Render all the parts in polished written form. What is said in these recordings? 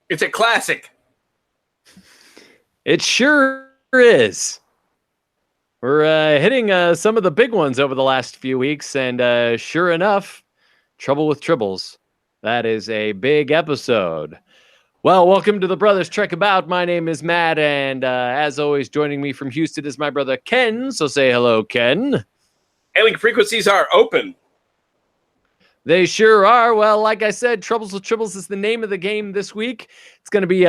It's a classic. It sure is. We're hitting some of the big ones over the last few weeks, and sure enough, Trouble with Tribbles. That is a big episode. Well, welcome to the Brothers Trek About. My name is Matt, and as always, joining me from Houston is my brother Ken. So say hello, Ken. Hailing frequencies are open. They sure are. Well, like I said, Troubles with Tribbles is the name of the game this week. It's going to be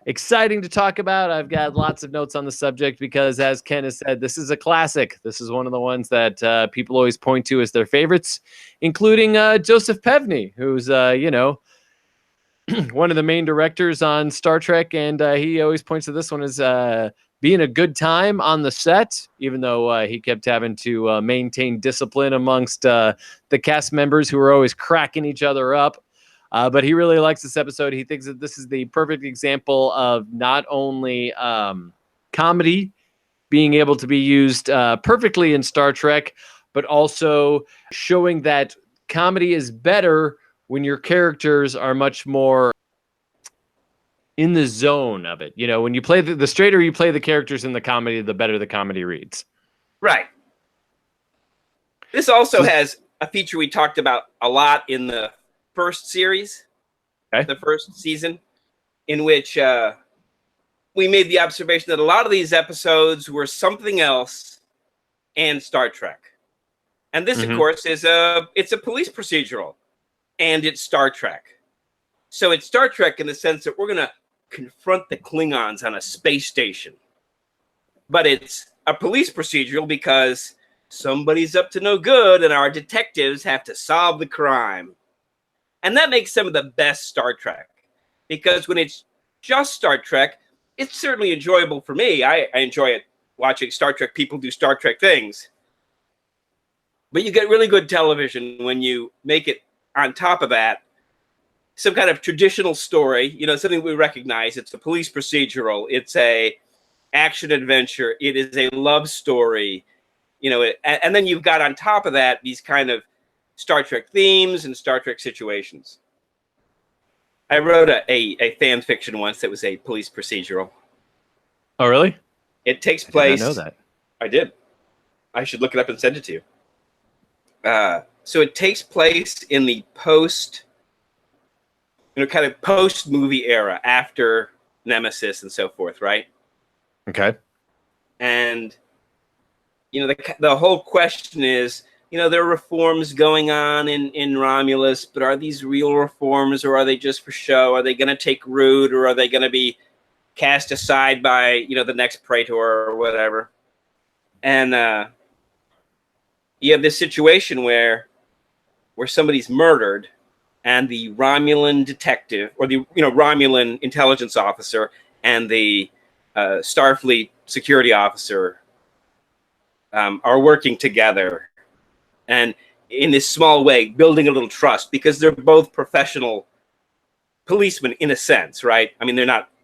exciting to talk about. I've got lots of notes on the subject because, as Ken has said, this is a classic. This is one of the ones that people always point to as their favorites, including Joseph Pevney, who's, one of the main directors on Star Trek, and he always points to this one as being a good time on the set, even though he kept having to maintain discipline amongst the cast members who were always cracking each other up. But he really likes this episode. He thinks that this is the perfect example of not only comedy being able to be used perfectly in Star Trek, but also showing that comedy is better when your characters are much more in the zone of it. You know, when you play the straighter you play the characters in the comedy, the better the comedy reads. Right. This also has a feature we talked about a lot in the first series, the first season, in which we made the observation that a lot of these episodes were something else and Star Trek. And this, of course, is it's a police procedural, and it's Star Trek. So it's Star Trek in the sense that we're going to confront the Klingons on a space station. But it's a police procedural because somebody's up to no good and our detectives have to solve the crime. And that makes some of the best Star Trek. Because when it's just Star Trek, it's certainly enjoyable for me. I enjoy it watching Star Trek people do Star Trek things. But you get really good television when you make it on top of that some kind of traditional story, you know, something we recognize. It's a police procedural. It's a action adventure. It is a love story, you know, and then you've got on top of that these kind of Star Trek themes and Star Trek situations. I wrote a fan fiction once that was a police procedural. Oh, really? It takes place. I did not know that. I did. I should look it up and send it to you. So it takes place in the kind of post-movie era after Nemesis and so forth, right? Okay. And, you know, the whole question is, you know, there are reforms going on in Romulus, but are these real reforms or are they just for show? Are they going to take root or are they going to be cast aside by, you know, the next Praetor or whatever? And you have this situation where somebody's murdered and the Romulan detective or the Romulan intelligence officer and the Starfleet security officer are working together and in this small way building a little trust because they're both professional policemen in a sense, right? I mean,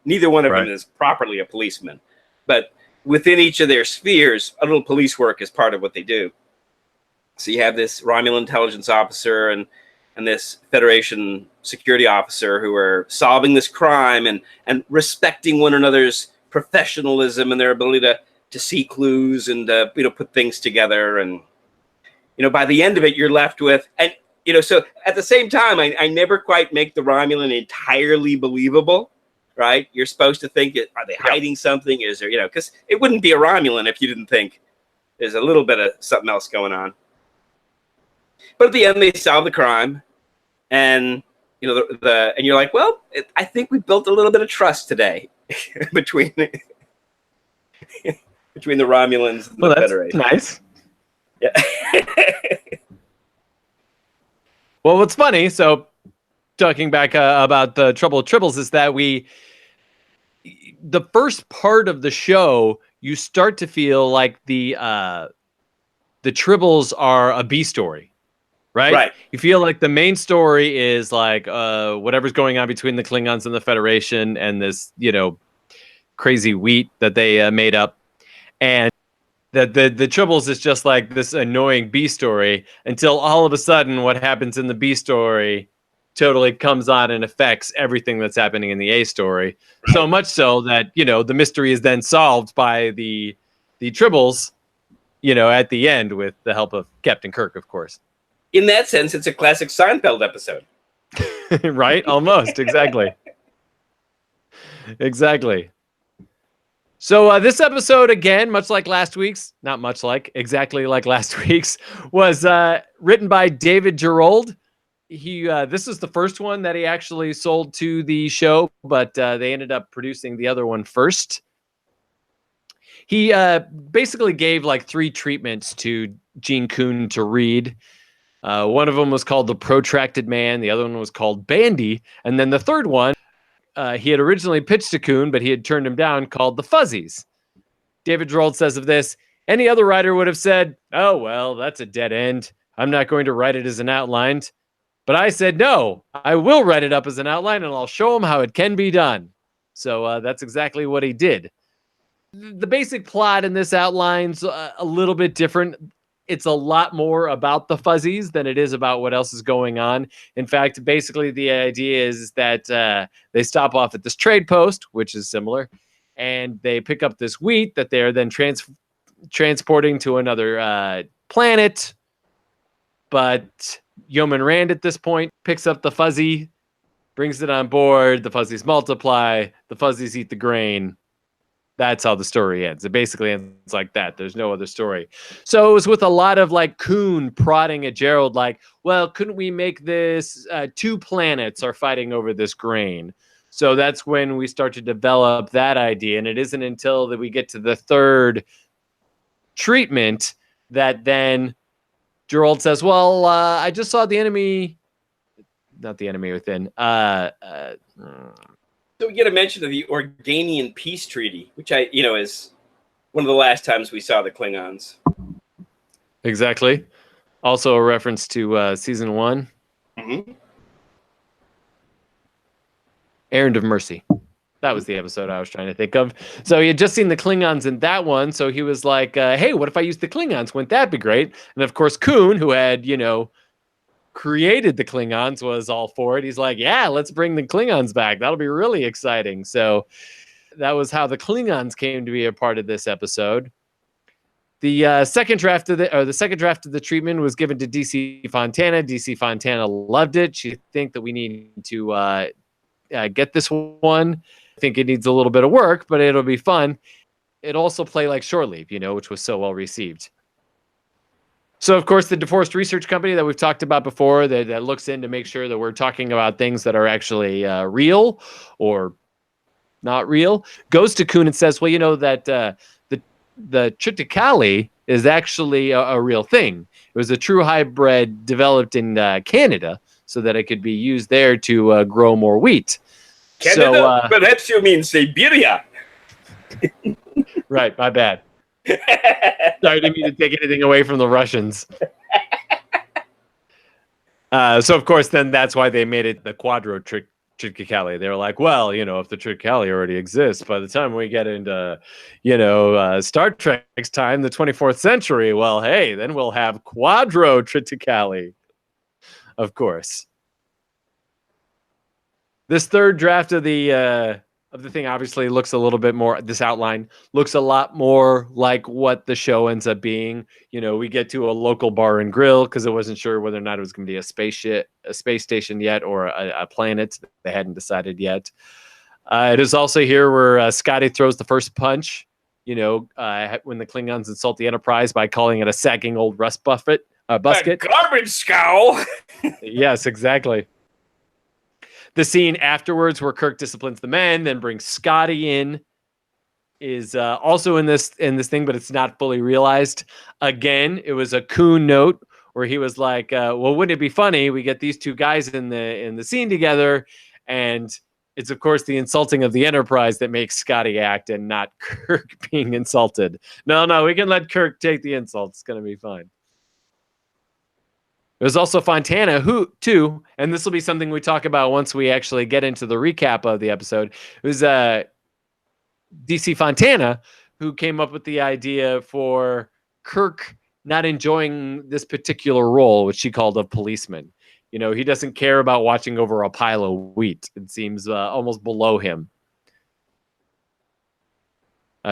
neither one of them is properly a policeman, but within each of their spheres, a little police work is part of what they do. So you have this Romulan intelligence officer and this Federation security officer who are solving this crime and respecting one another's professionalism and their ability to see clues and put things together. And by the end of it, you're left with so at the same time, I never quite make the Romulan entirely believable, right? You're supposed to think, are they hiding something? Is there because it wouldn't be a Romulan if you didn't think there's a little bit of something else going on. But at the end, they solve the crime, and and you're like, well, I think we built a little bit of trust today between the Romulans and the Federation. Nice. Yeah. Well, what's funny? So, talking back about the Trouble with Tribbles is that the first part of the show, you start to feel like the Tribbles are a B story. Right? You feel like the main story is like whatever's going on between the Klingons and the Federation and this, crazy wheat that they made up. And that the Tribbles is just like this annoying B story until all of a sudden what happens in the B story totally comes on and affects everything that's happening in the A story. Right. So much so that, the mystery is then solved by the Tribbles, at the end with the help of Captain Kirk, of course. In that sense, it's a classic Seinfeld episode. Right? Almost. Exactly. Exactly. So this episode, again, much like last week's, not much like, exactly like last week's, was written by David Gerrold. This is the first one that he actually sold to the show, but they ended up producing the other one first. He basically gave like 3 treatments to Gene Coon to read. One of them was called The Protracted Man. The other one was called Bandy. And then the third one, he had originally pitched to Coon, but he had turned him down, called The Fuzzies. David Gerrold says of this, any other writer would have said, oh, well, that's a dead end. I'm not going to write it as an outline. But I said, no, I will write it up as an outline and I'll show him how it can be done. So that's exactly what he did. The basic plot in this outline's a little bit different. It's a lot more about the Fuzzies than it is about what else is going on. In fact, basically the idea is that they stop off at this trade post, which is similar, and they pick up this wheat that they're then transporting to another planet. But Yeoman Rand at this point picks up the Fuzzy, brings it on board. The Fuzzies multiply. The Fuzzies eat the grain. That's how the story ends. It basically ends like that. There's no other story. So it was with a lot of like Coon prodding at Gerrold, like, well, couldn't we make this 2 planets are fighting over this grain? So that's when we start to develop that idea. And it isn't until that we get to the 3rd treatment that then Gerrold says, well, I just saw the enemy, not the enemy within. So we get a mention of the Organian Peace Treaty, which is one of the last times we saw the Klingons. Exactly. Also a reference to season 1. Mm-hmm. Errand of Mercy. That was the episode I was trying to think of. So he had just seen the Klingons in that one. So he was like, hey, what if I use the Klingons? Wouldn't that be great? And of course, Coon, who had, created the Klingons, was all for it. He's like, yeah, let's bring the Klingons back. That'll be really exciting. So that was how the Klingons came to be a part of this episode. The second draft of the treatment was given to DC Fontana. DC Fontana loved it. She think that we need to get this one. I think it needs a little bit of work, but it'll be fun. It also play like Shore Leave, which was so well received. So, of course, the DeForest Research Company that we've talked about before that looks in to make sure that we're talking about things that are actually real or not real, goes to Coon and says, well, that the Triticale is actually a real thing. It was a true hybrid developed in Canada so that it could be used there to grow more wheat. Canada? So, perhaps you mean Siberia. Right, my bad. Sorry, I didn't mean to take anything away from the Russians. So, of course, then that's why they made it the Quadro Triticale. They were like, well, if the Triticale already exists, by the time we get into, Star Trek's time, the 24th century, well, hey, then we'll have Quadro Triticale. Of course. This 3rd draft of the thing obviously looks a little bit more, this outline looks a lot more like what the show ends up being. We get to a local bar and grill because it wasn't sure whether or not it was going to be a space station yet or a planet. They hadn't decided yet. It is also here where Scotty throws the first punch, when the Klingons insult the Enterprise by calling it a sagging old rust busket. A garbage scow. Yes, exactly. The scene afterwards where Kirk disciplines the men, then brings Scotty in, is also in this thing, but it's not fully realized. Again, it was a Coon note where he was like, well, wouldn't it be funny? We get these 2 guys in the scene together, and it's, of course, the insulting of the Enterprise that makes Scotty act and not Kirk being insulted. No, we can let Kirk take the insult. It's going to be fine. There's also Fontana, who, too, and this will be something we talk about once we actually get into the recap of the episode, it was DC Fontana who came up with the idea for Kirk not enjoying this particular role, which she called a policeman. He doesn't care about watching over a pile of wheat. It seems almost below him.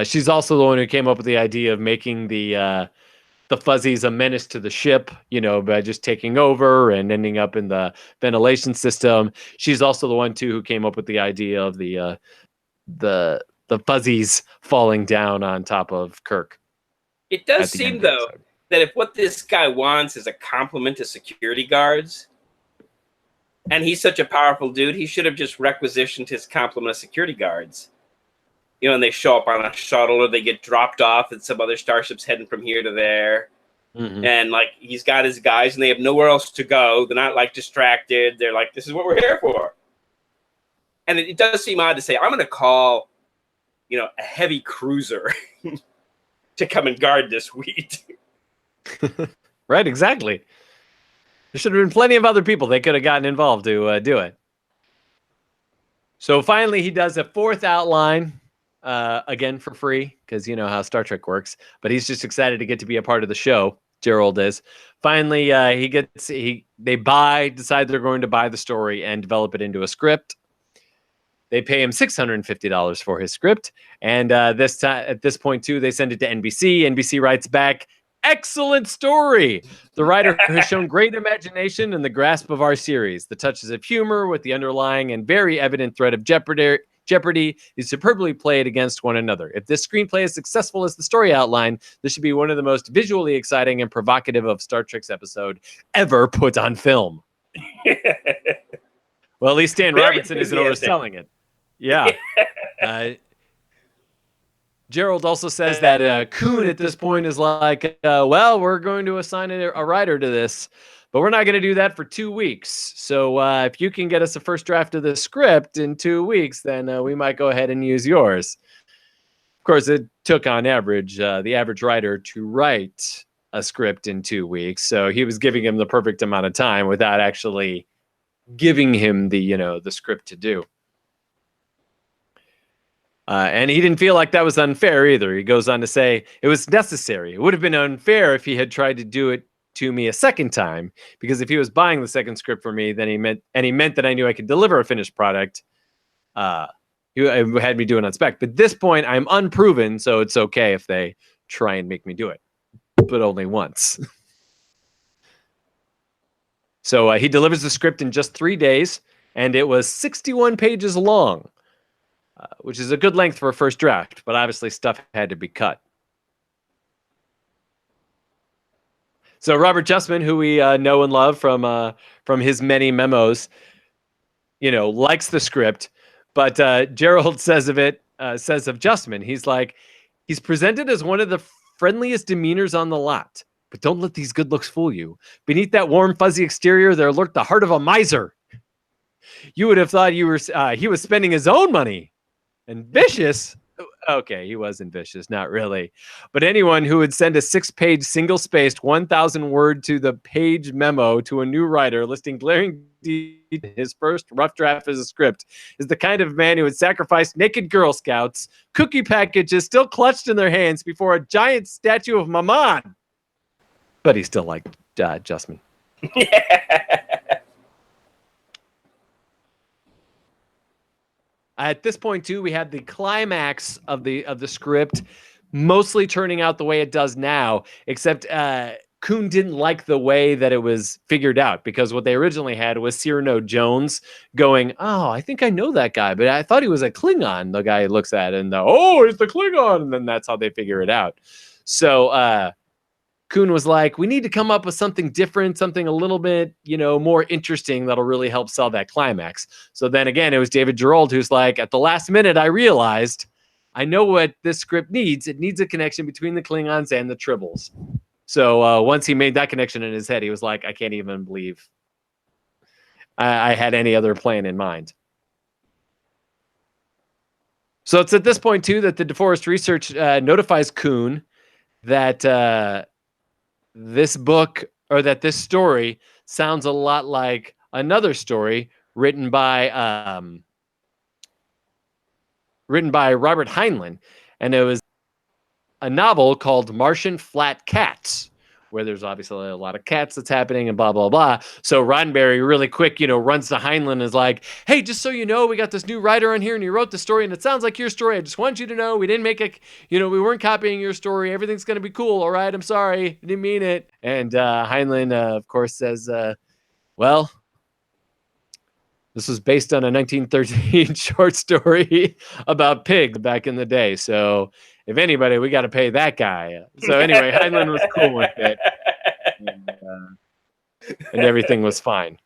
She's also the one who came up with the idea of making the Fuzzies a menace to the ship, by just taking over and ending up in the ventilation system. She's also the one too who came up with the idea of the Fuzzies falling down on top of Kirk. It does seem though that if what this guy wants is a compliment to security guards, and he's such a powerful dude, he should have just requisitioned his complement of security guards. And they show up on a shuttle or they get dropped off and some other starship's heading from here to there. Mm-hmm. And he's got his guys and they have nowhere else to go. They're not distracted. They're like, this is what we're here for. And it does seem odd to say, I'm going to call, a heavy cruiser to come and guard this wheat. Right, exactly. There should have been plenty of other people they could have gotten involved to do it. So finally, he does a fourth outline. Again for free, because you know how Star Trek works. But he's just excited to get to be a part of the show. Gerald is. Finally, they decide they're going to buy the story and develop it into a script. They pay him $650 for his script, and at this point too, they send it to NBC. NBC writes back, "Excellent story. The writer has shown great imagination in the grasp of our series. The touches of humor with the underlying and very evident threat of jeopardy is superbly played against one another. If this screenplay is successful as the story outline, this should be one of the most visually exciting and provocative of Star Trek's episode ever put on film." Well, at least Stan Robertson isn't overselling it. Yeah. Gerald also says that Kuhn at this point is like, well, we're going to assign a writer to this, but we're not going to do that for 2 weeks. So if you can get us a first draft of the script in 2 weeks, then we might go ahead and use yours. Of course, it took on average, the average writer to write a script in 2 weeks. So he was giving him the perfect amount of time without actually giving him the script to do. And he didn't feel like that was unfair either. He goes on to say, it was necessary. It would have been unfair if he had tried to do it to me a second time, because if he was buying the second script for me, then he meant that I knew I could deliver a finished product. He had me do it on spec. But at this point, I'm unproven, so it's okay if they try and make me do it, but only once. So he delivers the script in just 3 days, and it was 61 pages long. Which is a good length for a first draft, but obviously stuff had to be cut. So Robert Justman, who we know and love from his many memos, likes the script, but Gerald says of Justman, he's like, he's presented as one of the friendliest demeanors on the lot, but don't let these good looks fool you. Beneath that warm, fuzzy exterior, there lurked the heart of a miser. You would have thought he was spending his own money. And vicious? Okay, he wasn't vicious, not really. But anyone who would send a 6-page, single-spaced, 1,000-word to the page memo to a new writer listing glaring details in his first rough draft as a script is the kind of man who would sacrifice naked Girl Scouts, cookie packages still clutched in their hands before a giant statue of Maman. But he still liked Justman. At this point, too, we had the climax of the script mostly turning out the way it does now, except Kuhn didn't like the way that it was figured out, because what they originally had was Cyrano Jones going, "Oh, I think I know that guy, but I thought he was a Klingon." The guy looks at it and, "Oh, he's the Klingon," and then that's how they figure it out. So Kuhn was like, we need to come up with something different, something a little bit, more interesting that'll really help sell that climax. So then again, it was David Gerald who's like, at the last minute, I realized I know what this script needs. It needs a connection between the Klingons and the Tribbles. So once he made that connection in his head, he was like, I can't even believe I had any other plan in mind. So it's at this point, too, that the DeForest Research notifies Kuhn that this book, or that this story, sounds a lot like another story written by Robert Heinlein, and it was a novel called Martian Flat Cats, where there's obviously a lot of cats that's happening and blah, blah, blah. So Roddenberry really quick, runs to Heinlein and is like, hey, just so you know, we got this new writer on here and he wrote the story and it sounds like your story. I just want you to know we didn't make it, we weren't copying your story. Everything's going to be cool. All right. I'm sorry. I didn't mean it. And Heinlein, of course, says, well, this was based on a 1913 short story about pigs back in the day. So if anybody, we got to pay that guy. So anyway, Heinlein was cool with it. And everything was fine.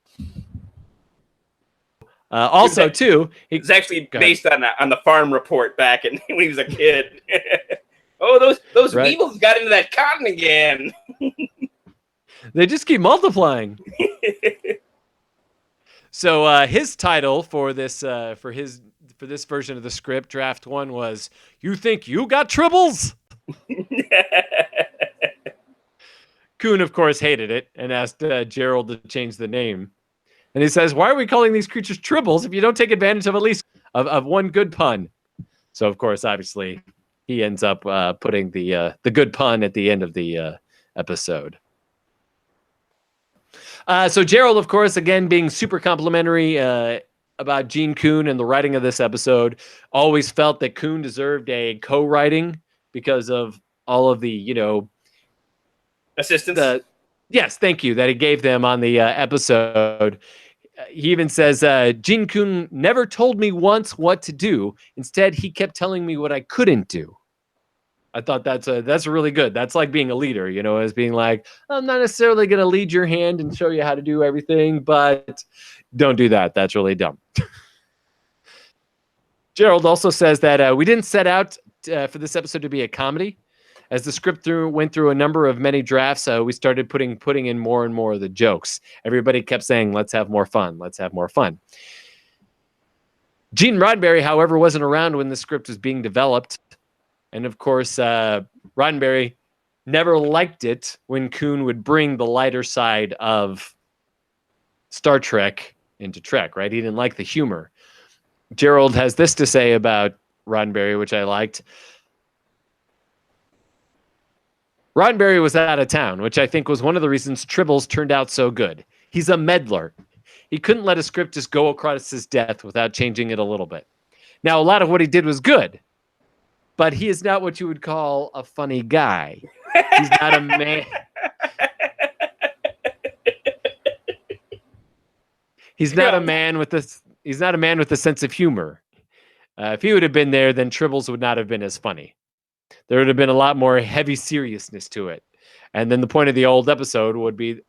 Also, too, it's actually based on the farm report back when he was a kid. Oh, those weevils got into that cotton again. They just keep multiplying. So his title for this version of the script, draft 1, was "You Think You Got Tribbles?" Kuhn, of course, hated it and asked Gerald to change the name. And he says, "Why are we calling these creatures Tribbles if you don't take advantage of at least of one good pun?" So, of course, obviously, he ends up putting the good pun at the end of the episode. So Gerald, of course, again, being super complimentary about Gene Kuhn and the writing of this episode, always felt that Kuhn deserved a co-writing because of all of the, assistance. Yes, thank you, that he gave them on the episode. He even says, Gene Kuhn never told me once what to do. Instead, he kept telling me what I couldn't do. I thought that's really good. That's like being a leader, as being like, I'm not necessarily going to lead your hand and show you how to do everything, but don't do that. That's really dumb. Gerald also says that we didn't set out for this episode to be a comedy. As the script went through a number of many drafts, we started putting in more and more of the jokes. Everybody kept saying, let's have more fun. Let's have more fun. Gene Roddenberry, however, wasn't around when the script was being developed. And of course, Roddenberry never liked it when Kuhn would bring the lighter side of Star Trek into Trek, right? He didn't like the humor. Gerald has this to say about Roddenberry, which I liked. Roddenberry was out of town, which I think was one of the reasons Tribbles turned out so good. He's a meddler. He couldn't let a script just go across his death without changing it a little bit. Now, a lot of what he did was good, but he is not what you would call a funny guy. He's not a man. He's not a man with this. He's not a man with a sense of humor. If he would have been there, then Tribbles would not have been as funny. There would have been a lot more heavy seriousness to it. And then the point of the old episode would be,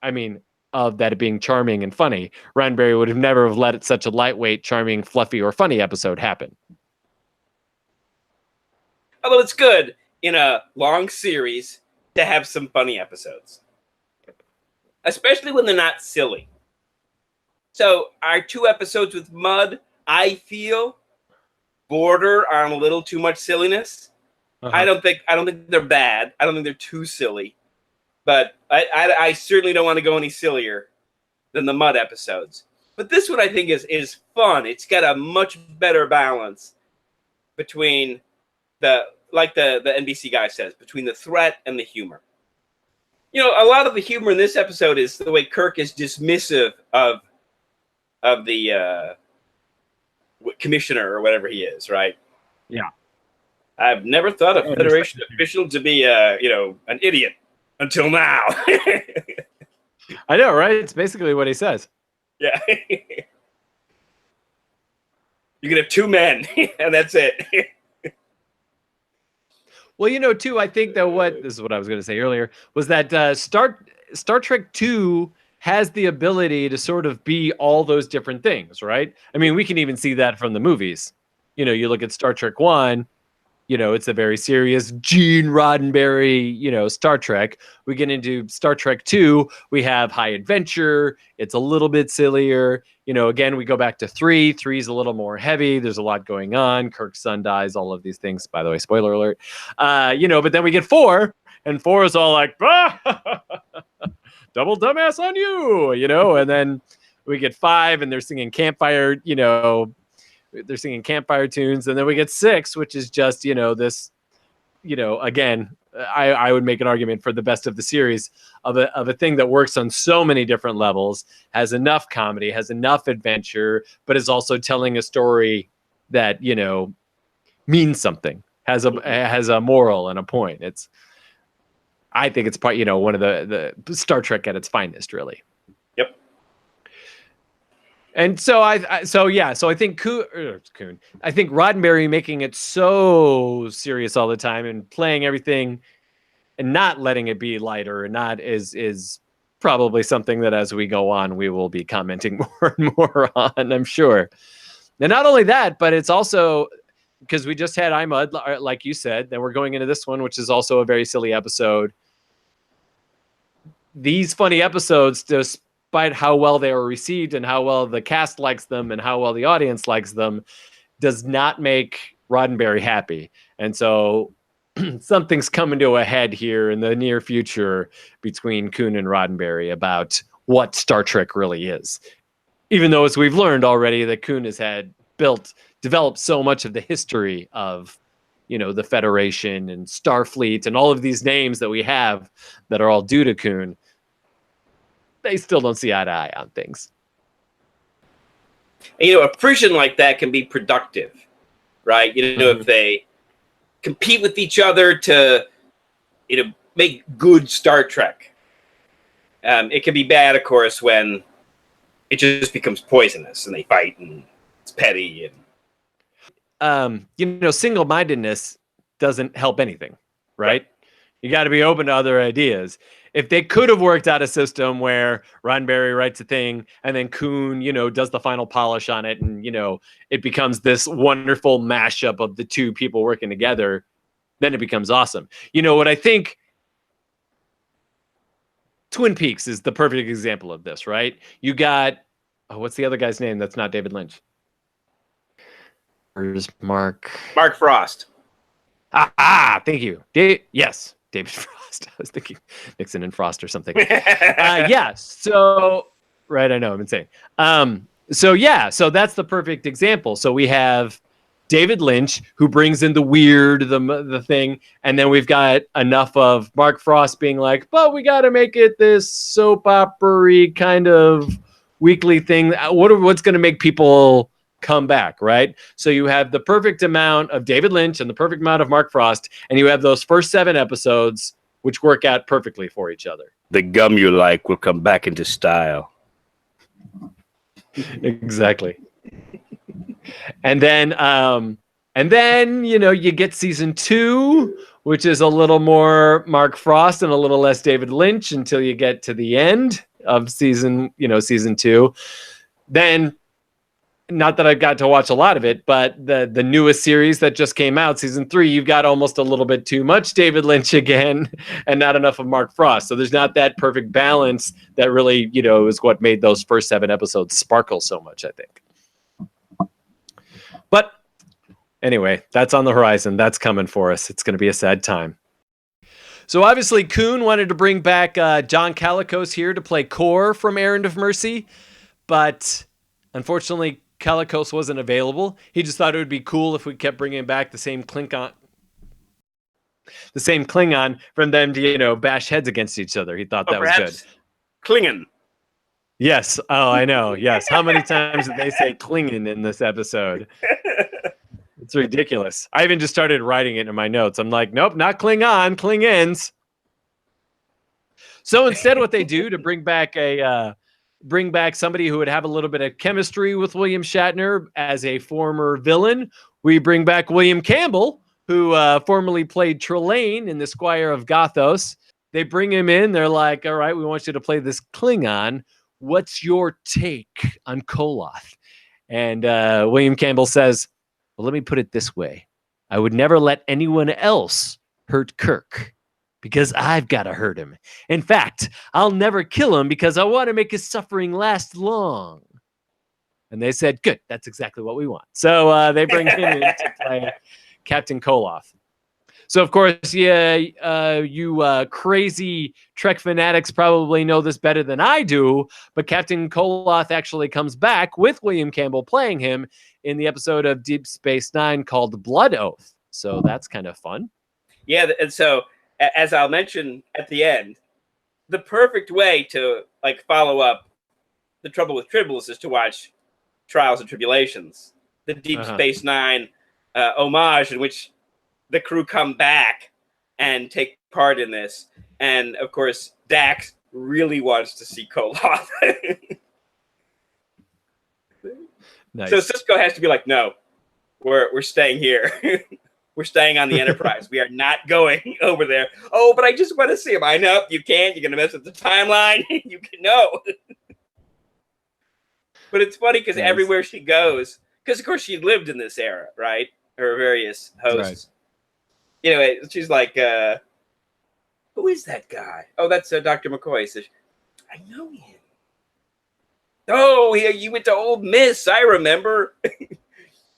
of that being charming and funny. Roddenberry would have never have let such a lightweight, charming, fluffy, or funny episode happen. Although it's good in a long series to have some funny episodes, especially when they're not silly. So our 2 episodes with Mud, I feel, border on a little too much silliness. Uh-huh. I don't think they're bad. I don't think they're too silly, but I certainly don't want to go any sillier than the Mud episodes. But this one I think is fun. It's got a much better balance between the NBC guy says, between the threat and the humor. A lot of the humor in this episode is the way Kirk is dismissive of the commissioner or whatever he is, right? Yeah. I've never thought a Federation official to be an idiot until now. I know, right? It's basically what he says. Yeah. You can have 2 men, and that's it. Well, too, I think that this is what I was going to say earlier, was that Star Trek 2 has the ability to sort of be all those different things, right? We can even see that from the movies. You look at Star Trek 1, it's a very serious Gene Roddenberry, Star Trek. We get into Star Trek 2, we have high adventure. It's a little bit sillier. Again, we go back to 3. 3 is a little more heavy. There's a lot going on. Kirk's son dies, all of these things. By the way, spoiler alert. But then we get 4, and 4 is all like, double dumbass on you, and then we get 5 and they're singing campfire, they're singing campfire tunes. And then we get 6, which is just, this again, I would make an argument for the best of the series of a thing that works on so many different levels, has enough comedy, has enough adventure, but is also telling a story that, means something, has a moral and a point. I think it's one of the Star Trek at its finest, really. Yep. And so I think Kuhn, I think Roddenberry making it so serious all the time and playing everything and not letting it be lighter and not is probably something that as we go on, we will be commenting more and more on, I'm sure. And not only that, but it's also because we just had Imud, like you said, then we're going into this one, which is also a very silly episode. These funny episodes, despite how well they are received and how well the cast likes them and how well the audience likes them, does not make Roddenberry happy. And so something's coming to a head here in the near future between Kuhn and Roddenberry about what Star Trek really is. Even though, as we've learned already, that Kuhn has developed so much of the history of, the Federation and Starfleet and all of these names that we have that are all due to Kuhn, they still don't see eye to eye on things. A friction like that can be productive, right? If they compete with each other to, make good Star Trek. It can be bad, of course, when it just becomes poisonous and they fight and it's petty and single-mindedness doesn't help anything, right? You got to be open to other ideas. If they could have worked out a system where Roddenberry writes a thing and then Kuhn, does the final polish on it and, it becomes this wonderful mashup of the two people working together, then it becomes awesome. What I think Twin Peaks is the perfect example of this, right? You got, what's the other guy's name that's not David Lynch? Where's Mark Frost. Thank you. Yes, David Frost. I was thinking Nixon and Frost or something. So right, I know, I'm insane. So that's the perfect example. So we have David Lynch, who brings in the weird, the thing, and then we've got enough of Mark Frost being like, but we got to make it this soap opera-y kind of weekly thing. What's going to make people come back, right? So you have the perfect amount of David Lynch and the perfect amount of Mark Frost, and you have those first 7 episodes which work out perfectly for each other. The gum you like will come back into style. Exactly. And then you get season 2, which is a little more Mark Frost and a little less David Lynch until you get to the end of season 2. Then, not that I've got to watch a lot of it, but the newest series that just came out, season 3, you've got almost a little bit too much David Lynch again and not enough of Mark Frost. So there's not that perfect balance that really, is what made those first 7 episodes sparkle so much, I think. But anyway, that's on the horizon. That's coming for us. It's going to be a sad time. So obviously Kuhn wanted to bring back John Calicos here to play Kor from Errand of Mercy, but unfortunately Calicos wasn't available. He just thought it would be cool if we kept bringing back the same Klingon from them to, bash heads against each other. He thought that was good. Klingon. Yes. Oh, I know. Yes. How many times did they say Klingon in this episode? It's ridiculous. I even just started writing it in my notes. I'm like, nope, not Klingon, Klingons. So instead, what they do to bring back somebody who would have a little bit of chemistry with William Shatner as a former villain, we bring back William Campbell, who formerly played Trelane in The Squire of Gothos. They bring him in. They're like, all right, we want you to play this Klingon. What's your take on Koloth? And William Campbell says, well, let me put it this way. I would never let anyone else hurt Kirk because I've got to hurt him. In fact, I'll never kill him because I want to make his suffering last long. And they said, good, that's exactly what we want. So they bring him in to play Captain Koloth. So, of course, you crazy Trek fanatics probably know this better than I do, but Captain Koloth actually comes back with William Campbell playing him in the episode of Deep Space Nine called Blood Oath. So that's kind of fun. Yeah, and so as I'll mention at the end, the perfect way to like follow up The Trouble with Tribbles is to watch Trials and Tribulations, the Deep Space Nine homage in which the crew come back and take part in this. And of course, Dax really wants to see Koloth. Nice. So Sisko has to be like, no, we're staying here. We're staying on the Enterprise. We are not going over there. Oh, but I just want to see him. I know you can't. You're going to mess with the timeline. You can know. But it's funny because everywhere she goes, because of course she lived in this era, right? Her various hosts. Right. Anyway, she's like, who is that guy? Oh, that's Dr. McCoy. Says, I know him. Oh, you went to Old Miss. I remember.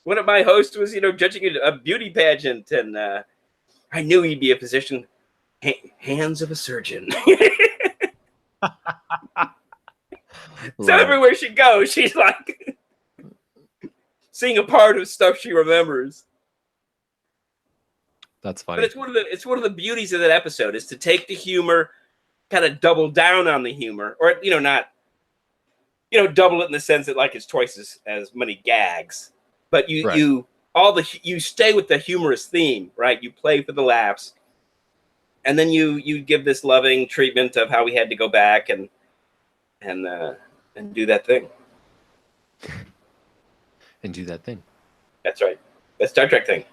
One of my hosts was, judging a beauty pageant, and I knew he'd be a physician. Hands of a surgeon. So everywhere she goes, she's like seeing a part of stuff she remembers. That's funny. But it's one of the beauties of that episode is to take the humor, kind of double down on the humor, or not double it in the sense that like it's twice as many gags. But you stay with the humorous theme, right? You play for the laughs, and then you give this loving treatment of how we had to go back and do that thing. And do that thing. That's right. That Star Trek thing.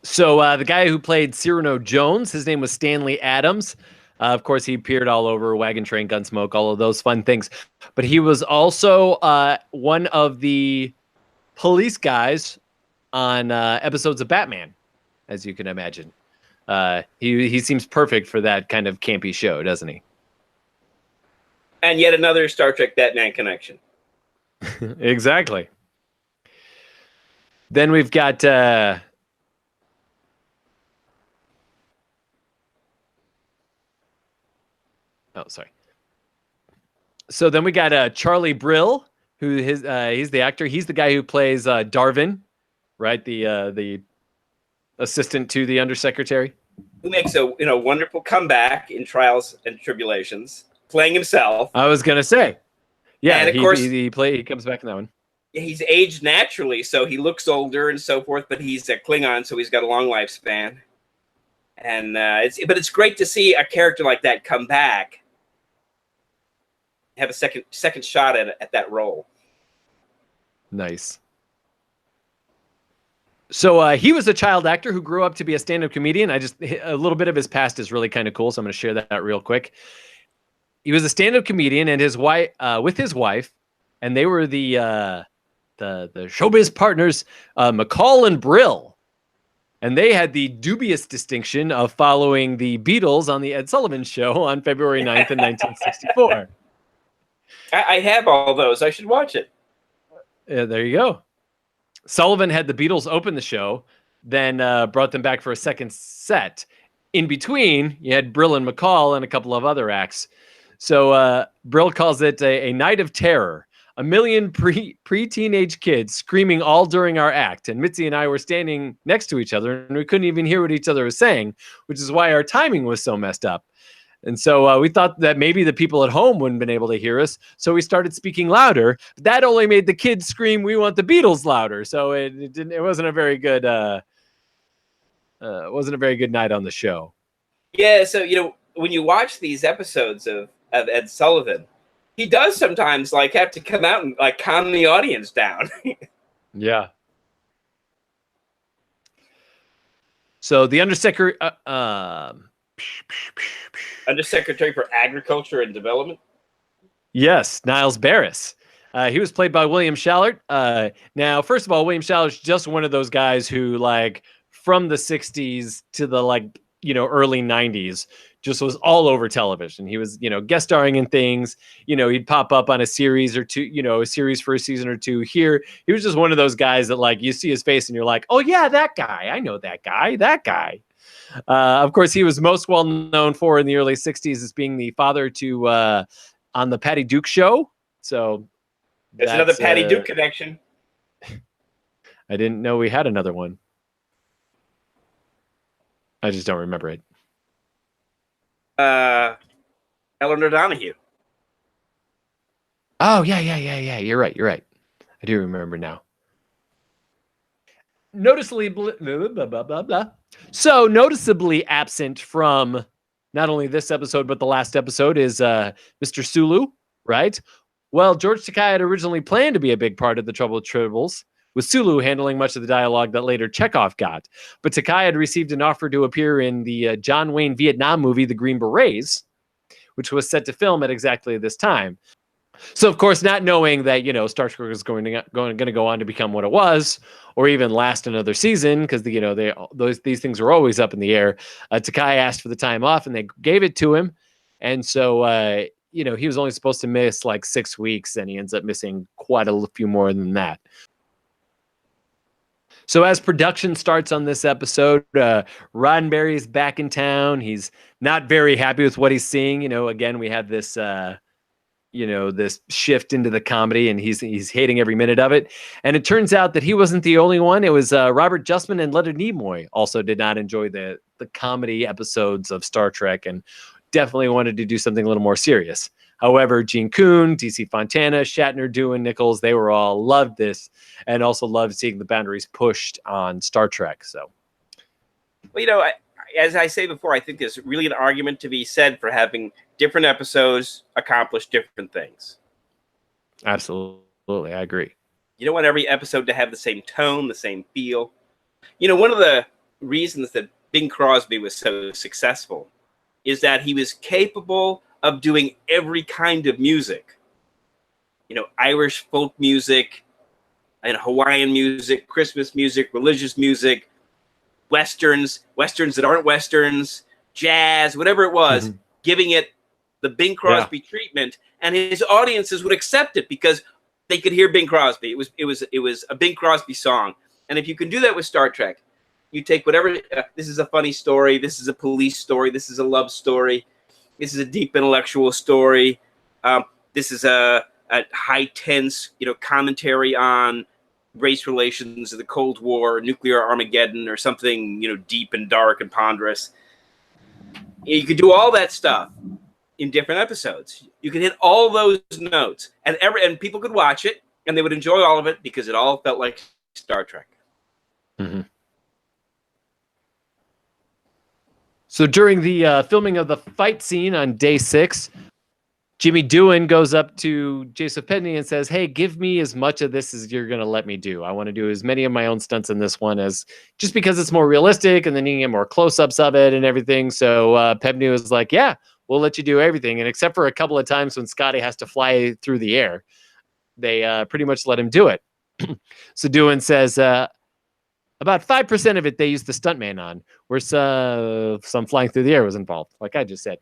So the guy who played Cyrano Jones, his name was Stanley Adams. Of course, he appeared all over Wagon Train, Gunsmoke, all of those fun things. But he was also one of the police guys on episodes of Batman, as you can imagine. He seems perfect for that kind of campy show, doesn't he? And yet another Star Trek Batman connection. Exactly. Then we've got... Oh, sorry. So then we got Charlie Brill, who he's the actor. He's the guy who plays Darwin, right? The assistant to the undersecretary, who makes a wonderful comeback in Trials and Tribulations, playing himself. I was gonna say, yeah. And of course, he comes back in that one. He's aged naturally, so he looks older and so forth. But he's a Klingon, so he's got a long lifespan. And it's great to see a character like that come back, have a second shot at that role. Nice. So he was a child actor who grew up to be a stand-up comedian. A little bit of his past is really kind of cool, so I'm going to share that real quick. He was a stand-up comedian, and his wife, and they were the showbiz partners, McCall and Brill. And they had the dubious distinction of following the Beatles on the Ed Sullivan Show on February 9th in 1964. I have all those. I should watch it. Yeah, there you go. Sullivan had the Beatles open the show, then brought them back for a second set. In between, you had Brill and McCall and a couple of other acts. So Brill calls it a night of terror. 1 million pre-teenage kids screaming all during our act. And Mitzi and I were standing next to each other, and we couldn't even hear what each other was saying, which is why our timing was so messed up. And so we thought that maybe the people at home wouldn't have been able to hear us. So we started speaking louder. But that only made the kids scream, "We want the Beatles" louder. So it wasn't a very good night on the show. Yeah. So, when you watch these episodes of Ed Sullivan, he does sometimes have to come out and calm the audience down. Yeah. So the Undersecretary for Agriculture and Development. Yes, Niles Barris. He was played by William Shallert. Now, first of all, William Shallert's just one of those guys who, from the 60s to the early 90s, just was all over television. He was, guest starring in things. He'd pop up on a series or two, a series for a season or two. Here, he was just one of those guys that you see his face and you're like, oh yeah, that guy. I know that guy. Of course, he was most well known for in the early 60s as being the father to on the Patty Duke Show. So there's another Patty Duke connection. I didn't know we had another one. I just don't remember it. Eleanor Donahue. Oh, yeah. You're right. I do remember now. Noticeably absent from not only this episode but the last episode is Mr. Sulu, right? Well, George Takei had originally planned to be a big part of the Trouble with Tribbles, with Sulu handling much of the dialogue that later Chekhov got. But Takei had received an offer to appear in the John Wayne Vietnam movie The Green Berets, which was set to film at exactly this time. So, of course, not knowing that, Star Trek was going to go on to become what it was, or even last another season, because these things are always up in the air. Takei asked for the time off, and they gave it to him, and so he was only supposed to miss like 6 weeks, and he ends up missing quite a few more than that. So as production starts on this episode, Roddenberry is back in town. He's not very happy with what he's seeing. Again, we have this. This shift into the comedy, and he's hating every minute of it. And it turns out that he wasn't the only one. It was Robert Justman and Leonard Nimoy also did not enjoy the comedy episodes of Star Trek and definitely wanted to do something a little more serious. However, Gene Kuhn, DC Fontana, Shatner, Doohan, Nichols, they were all loved this and also loved seeing the boundaries pushed on Star Trek. So, well, as I say before, I think there's really an argument to be said for having different episodes accomplish different things. Absolutely, I agree. You don't want every episode to have the same tone, the same feel. One of the reasons that Bing Crosby was so successful is that he was capable of doing every kind of music. Irish folk music, and Hawaiian music, Christmas music, religious music, westerns that aren't westerns, jazz, whatever it was, giving it the Bing Crosby treatment, and his audiences would accept it because they could hear Bing Crosby. It was a Bing Crosby song, and if you can do that with Star Trek, you take whatever. This is a funny story. This is a police story. This is a love story. This is a deep intellectual story. This is a high tense, commentary on race relations of the Cold War, nuclear Armageddon, or something, deep and dark and ponderous. You could do all that stuff in different episodes. You could hit all those notes, and people could watch it, and they would enjoy all of it because it all felt like Star Trek. Mm-hmm. So during the filming of the fight scene on day 6, Jimmy Doohan goes up to Jason Pedney and says, "Hey, give me as much of this as you're going to let me do. I want to do as many of my own stunts in this one as just because it's more realistic, and then you can get more close-ups of it and everything." So Pedney was like, "Yeah, we'll let you do everything." And except for a couple of times when Scotty has to fly through the air, they pretty much let him do it. So Doohan says, about 5% of it they used the stuntman on, where some flying through the air was involved, like I just said.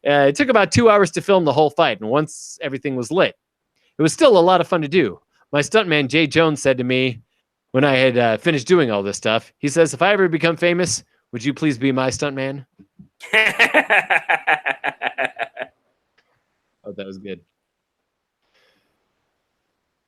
It took about 2 hours to film the whole fight, and once everything was lit, it was still a lot of fun to do. My stuntman, Jay Jones, said to me when I had finished doing all this stuff, he says, "If I ever become famous, would you please be my stuntman?" Oh, that was good.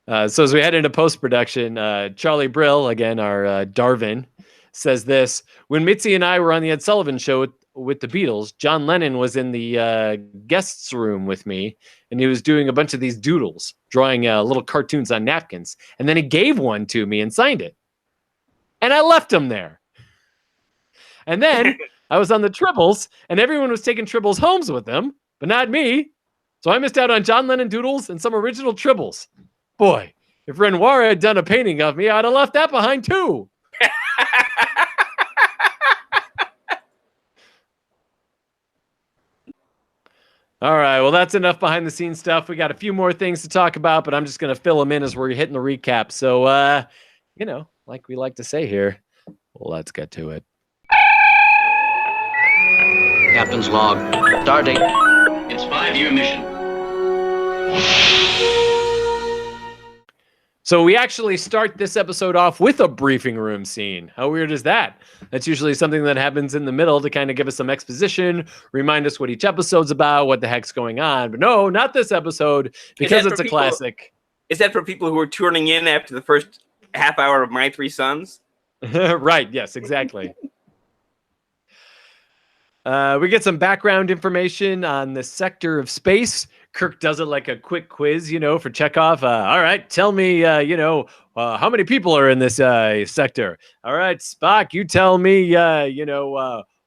So as we head into post-production, Charlie Brill, again, our Darwin, says this: "When Mitzi and I were on the Ed Sullivan Show with the Beatles, John Lennon was in the guests room with me, and he was doing a bunch of these doodles, drawing little cartoons on napkins. And then he gave one to me and signed it. And I left him there. And then I was on the Tribbles, and everyone was taking Tribbles homes with them, but not me. So I missed out on John Lennon doodles and some original Tribbles. Boy, if Renoir had done a painting of me, I'd have left that behind too." All right, well, that's enough behind the scenes stuff. We got a few more things to talk about, but I'm just going to fill them in as we're hitting the recap. So, like we like to say here, well, let's get to it. Captain's log. Stardate. It's 5-year mission. So we actually start this episode off with a briefing room scene. How weird is that? That's usually something that happens in the middle to kind of give us some exposition, remind us what each episode's about, what the heck's going on. But no, not this episode, because it's a classic. Is that for people who are tuning in after the first half hour of My Three Sons? Right, yes, exactly. We get some background information on the sector of space. Kirk does it like a quick quiz, for Chekhov. All right, tell me, how many people are in this sector? All right, Spock, you tell me,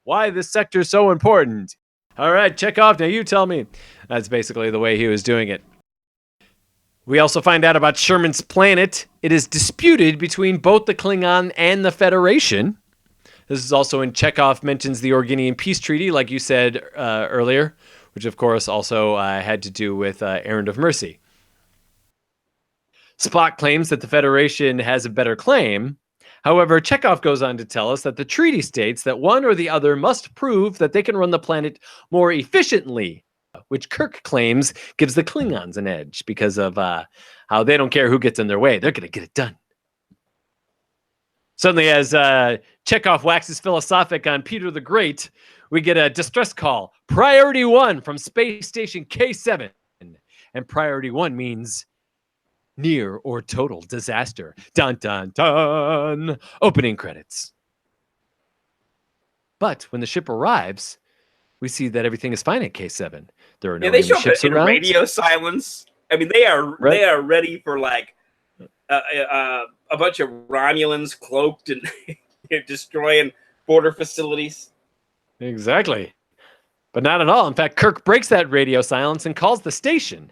why this sector is so important. All right, Chekhov, now you tell me. That's basically the way he was doing it. We also find out about Sherman's planet. It is disputed between both the Klingon and the Federation. This is also when Chekhov mentions the Organian Peace Treaty, like you said earlier, which of course also had to do with Errand of Mercy. Spock claims that the Federation has a better claim. However, Chekhov goes on to tell us that the treaty states that one or the other must prove that they can run the planet more efficiently, which Kirk claims gives the Klingons an edge because of how they don't care who gets in their way. They're going to get it done. Suddenly, as Chekhov waxes philosophic on Peter the Great, we get a distress call. Priority 1 from Space Station K7. And Priority 1 means near or total disaster. Dun, dun, dun. Opening credits. But when the ship arrives, we see that everything is fine at K7. There are no enemy ships around. Radio silence. I mean, they are ready for like a bunch of Romulans cloaked and destroying border facilities. Exactly. But not at all. In fact, Kirk breaks that radio silence and calls the station.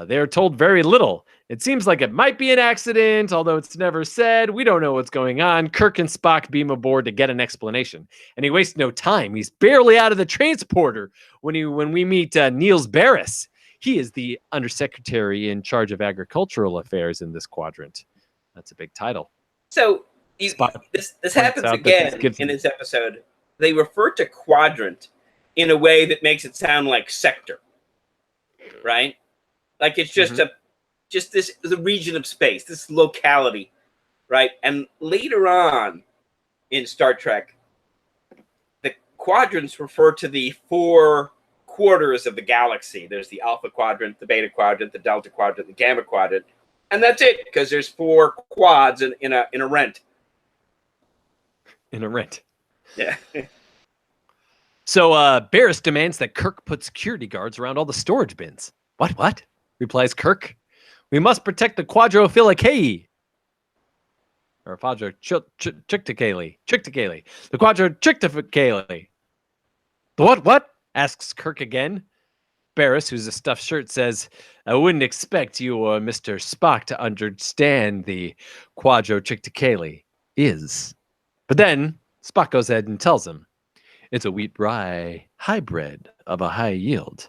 They are told very little. It seems like it might be an accident, although it's never said. We don't know what's going on. Kirk and Spock beam aboard to get an explanation. And he wastes no time. He's barely out of the transporter when we meet Niels Barris. He is the undersecretary in charge of agricultural affairs in this quadrant. That's a big title. So this happens again in this episode. They refer to quadrant in a way that makes it sound like sector, right? Like it's just the region of space, this locality, right? And later on in Star Trek, the quadrants refer to the 4 quarters of the galaxy. There's the Alpha Quadrant, the Beta Quadrant, the Delta Quadrant, the Gamma Quadrant, and that's it, because there's 4 quads in a rent. In a rent. Yeah. So Barris demands that Kirk put security guards around all the storage bins. What? Replies Kirk. We must protect the Quadrophilicae. Or Quadrotriticale. The Quadrotriticale. The what? Asks Kirk again. Barris, who's a stuffed shirt, says, I wouldn't expect you or Mr. Spock to understand the Quadrotriticale is. But then Spock goes ahead and tells him, it's a wheat-rye hybrid of a high yield.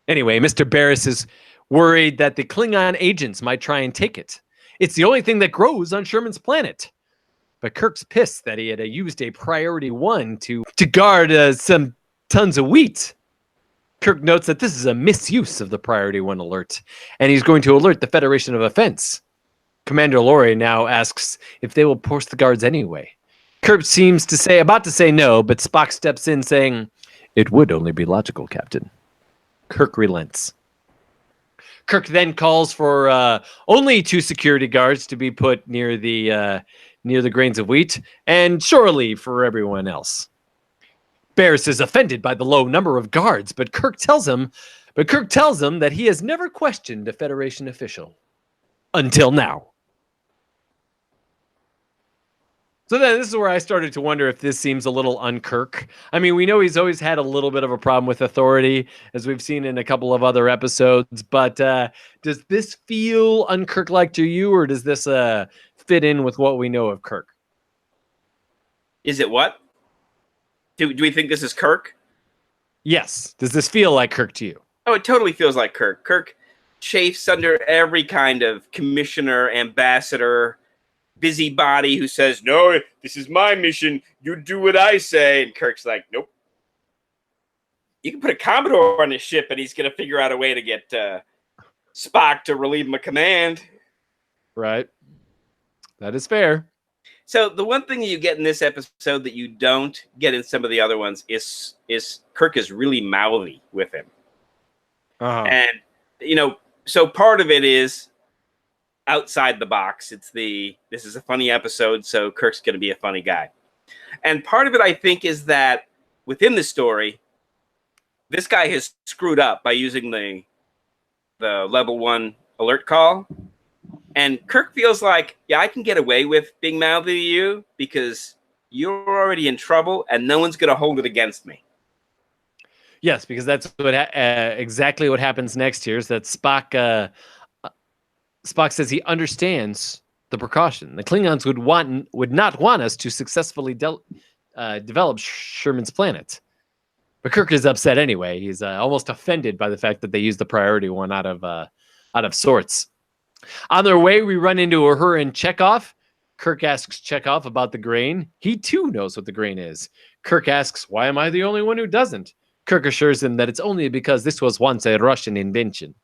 Anyway, Mr. Barris is worried that the Klingon agents might try and take it. It's the only thing that grows on Sherman's planet. But Kirk's pissed that he had used a priority 1 to guard some tons of wheat. Kirk notes that this is a misuse of the priority 1 alert, and he's going to alert the Federation of Offense. Commander Laurie now asks if they will post the guards anyway. Kirk seems about to say no, but Spock steps in saying, it would only be logical, Captain. Kirk relents. Kirk then calls for only 2 security guards to be put near the grains of wheat, and shore leave for everyone else. Barris is offended by the low number of guards, but Kirk tells him that he has never questioned a Federation official until now. So then this is where I started to wonder if this seems a little un-Kirk. I mean, we know he's always had a little bit of a problem with authority, as we've seen in a couple of other episodes. But does this feel un-Kirk-like to you, or does this fit in with what we know of Kirk? Is it what? Do we think this is Kirk? Yes. Does this feel like Kirk to you? Oh, it totally feels like Kirk. Kirk chafes under every kind of commissioner, ambassador, busybody who says, no, this is my mission. You do what I say. And Kirk's like, nope. You can put a Commodore on his ship and he's going to figure out a way to get Spock to relieve him of command. Right. That is fair. So the one thing you get in this episode that you don't get in some of the other ones is Kirk is really mouthy with him. Uh-huh. And, so part of it is outside the box. This is a funny episode, so Kirk's going to be a funny guy. And part of it, I think, is that within the story, this guy has screwed up by using the level 1 alert call. And Kirk feels like, yeah, I can get away with being mouthy to you because you're already in trouble and no one's going to hold it against me. Yes, because that's what exactly what happens next here is that Spock says he understands the precaution. The Klingons would not want us to successfully develop Sherman's planet. But Kirk is upset anyway. He's almost offended by the fact that they used the priority one out of sorts. On their way, we run into Uhura and Chekhov. Kirk asks Chekhov about the grain. He too knows what the grain is. Kirk asks, "Why am I the only one who doesn't?" Kirk assures him that it's only because this was once a Russian invention.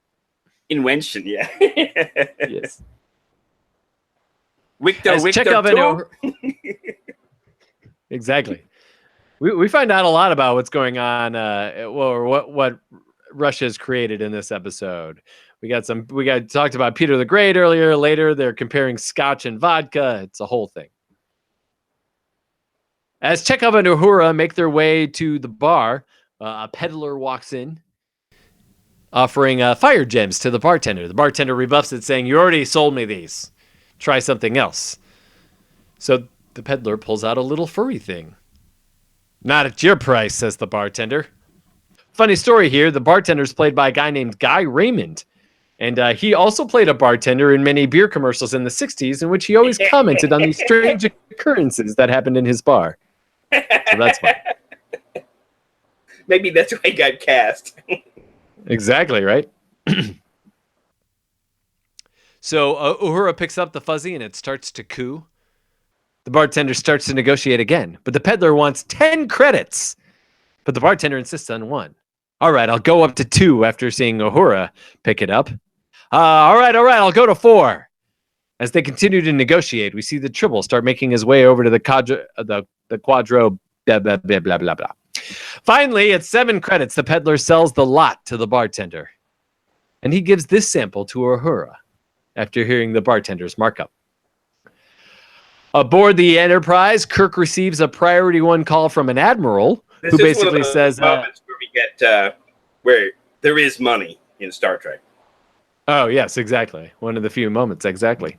Invention, yeah. Yes. Victor, Exactly. We find out a lot about what's going on, or what Russia's created in this episode. We got talked about Peter the Great earlier. Later, they're comparing scotch and vodka. It's a whole thing. As Chekhov and Uhura make their way to the bar, a peddler walks in, offering fire gems to the bartender. The bartender rebuffs it, saying, "You already sold me these. Try something else." So the peddler pulls out a little furry thing. "Not at your price," says the bartender. Funny story here. The bartender's played by a guy named Guy Raymond. And he also played a bartender in many beer commercials in the 60s in which he always commented on these strange occurrences that happened in his bar. So that's fun. Maybe that's why he got cast. Exactly, right? So Uhura picks up the fuzzy and it starts to coo. The bartender starts to negotiate again, but the peddler wants 10 credits. But the bartender insists on 1. "All right, I'll go up to 2 after seeing Uhura pick it up. All right, I'll go to 4. As they continue to negotiate, we see the Tribble start making his way over to the quadro, blah, blah, blah, blah, blah, blah. Finally, at 7 credits, the peddler sells the lot to the bartender. And he gives this sample to Uhura after hearing the bartender's markup. Aboard the Enterprise, Kirk receives a priority 1 call from an admiral who basically says... moments where we get where there is money in Star Trek. Oh, yes, exactly. One of the few moments, exactly.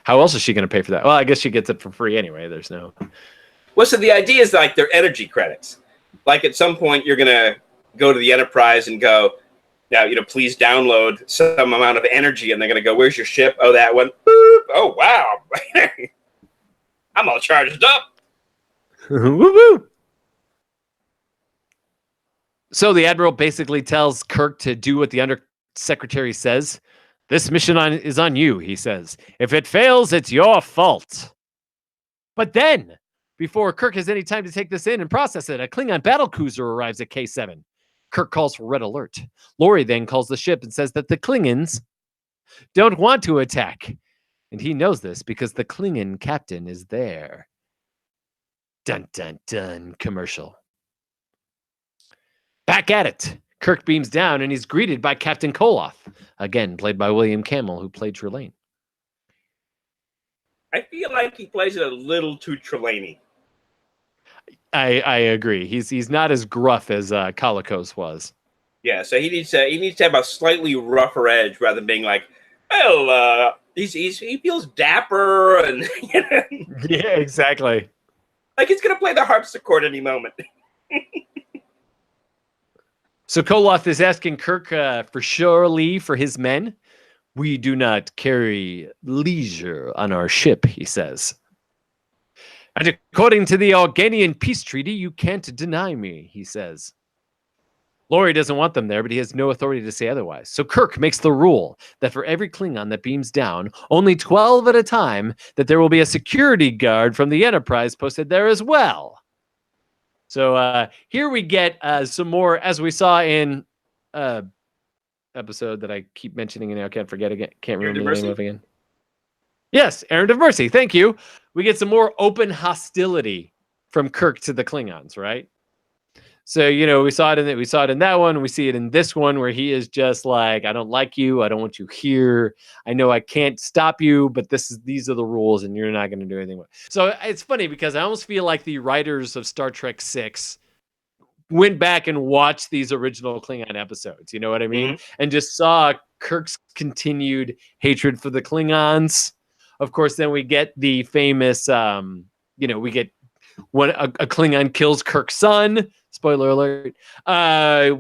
How else is she going to pay for that? Well, I guess she gets it for free anyway. There's no... Well, so the idea is like they're energy credits. Like at some point you're going to go to the Enterprise and go, now, please download some amount of energy. And they're going to go, "Where's your ship?" "Oh, that one." "Boop. Oh, wow. I'm all charged up." Woo-woo. So the Admiral basically tells Kirk to do what the Undersecretary says. "This mission is on you," he says. "If it fails, it's your fault." But then, before Kirk has any time to take this in and process it, a Klingon battlecruiser arrives at K7. Kirk calls for red alert. Laurie then calls the ship and says that the Klingons don't want to attack. And he knows this because the Klingon captain is there. Dun, dun, dun, commercial. Back at it. Kirk beams down and he's greeted by Captain Koloth, again played by William Campbell, who played Trelane. I feel like he plays it a little too Trelawney. I agree. He's not as gruff as Kalikos was. Yeah, so he needs to have a slightly rougher edge rather than being like, well, he feels dapper and Yeah, exactly. Like he's gonna play the harpsichord any moment. So Koloth is asking Kirk for shore leave for his men. "We do not carry leisure on our ship," he says. "And according to the Organian peace treaty, you can't deny me," he says. Laurie doesn't want them there, but he has no authority to say otherwise. So Kirk makes the rule that for every Klingon that beams down, only 12 at a time, that there will be a security guard from the Enterprise posted there as well. So here we get some more, as we saw in episode that I keep mentioning and I can't forget again. Can't remember the name of again. Yes, Errand of Mercy. Thank you. We get some more open hostility from Kirk to the Klingons, right? So, we saw it in that one. We see it in this one where he is just like, I don't like you. I don't want you here. I know I can't stop you, but these are the rules and you're not going to do anything with it. So it's funny because I almost feel like the writers of Star Trek 6 went back and watched these original Klingon episodes. You know what I mean? And just saw Kirk's continued hatred for the Klingons. Of course, then we get the famous, we get when a Klingon kills Kirk's son. Spoiler alert.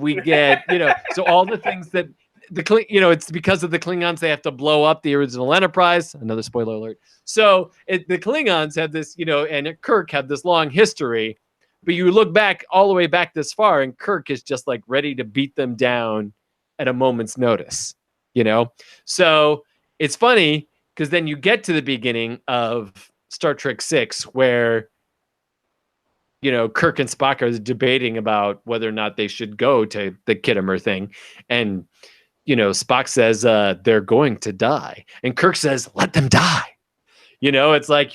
We get, so all the things that it's because of the Klingons they have to blow up the original Enterprise. Another spoiler alert. So the Klingons have this, and Kirk had this long history. But you look back all the way back this far, and Kirk is just like ready to beat them down at a moment's notice, So it's funny because then you get to the beginning of Star Trek 6 where, Kirk and Spock are debating about whether or not they should go to the Kittimer thing. And, Spock says they're going to die. And Kirk says, let them die. It's like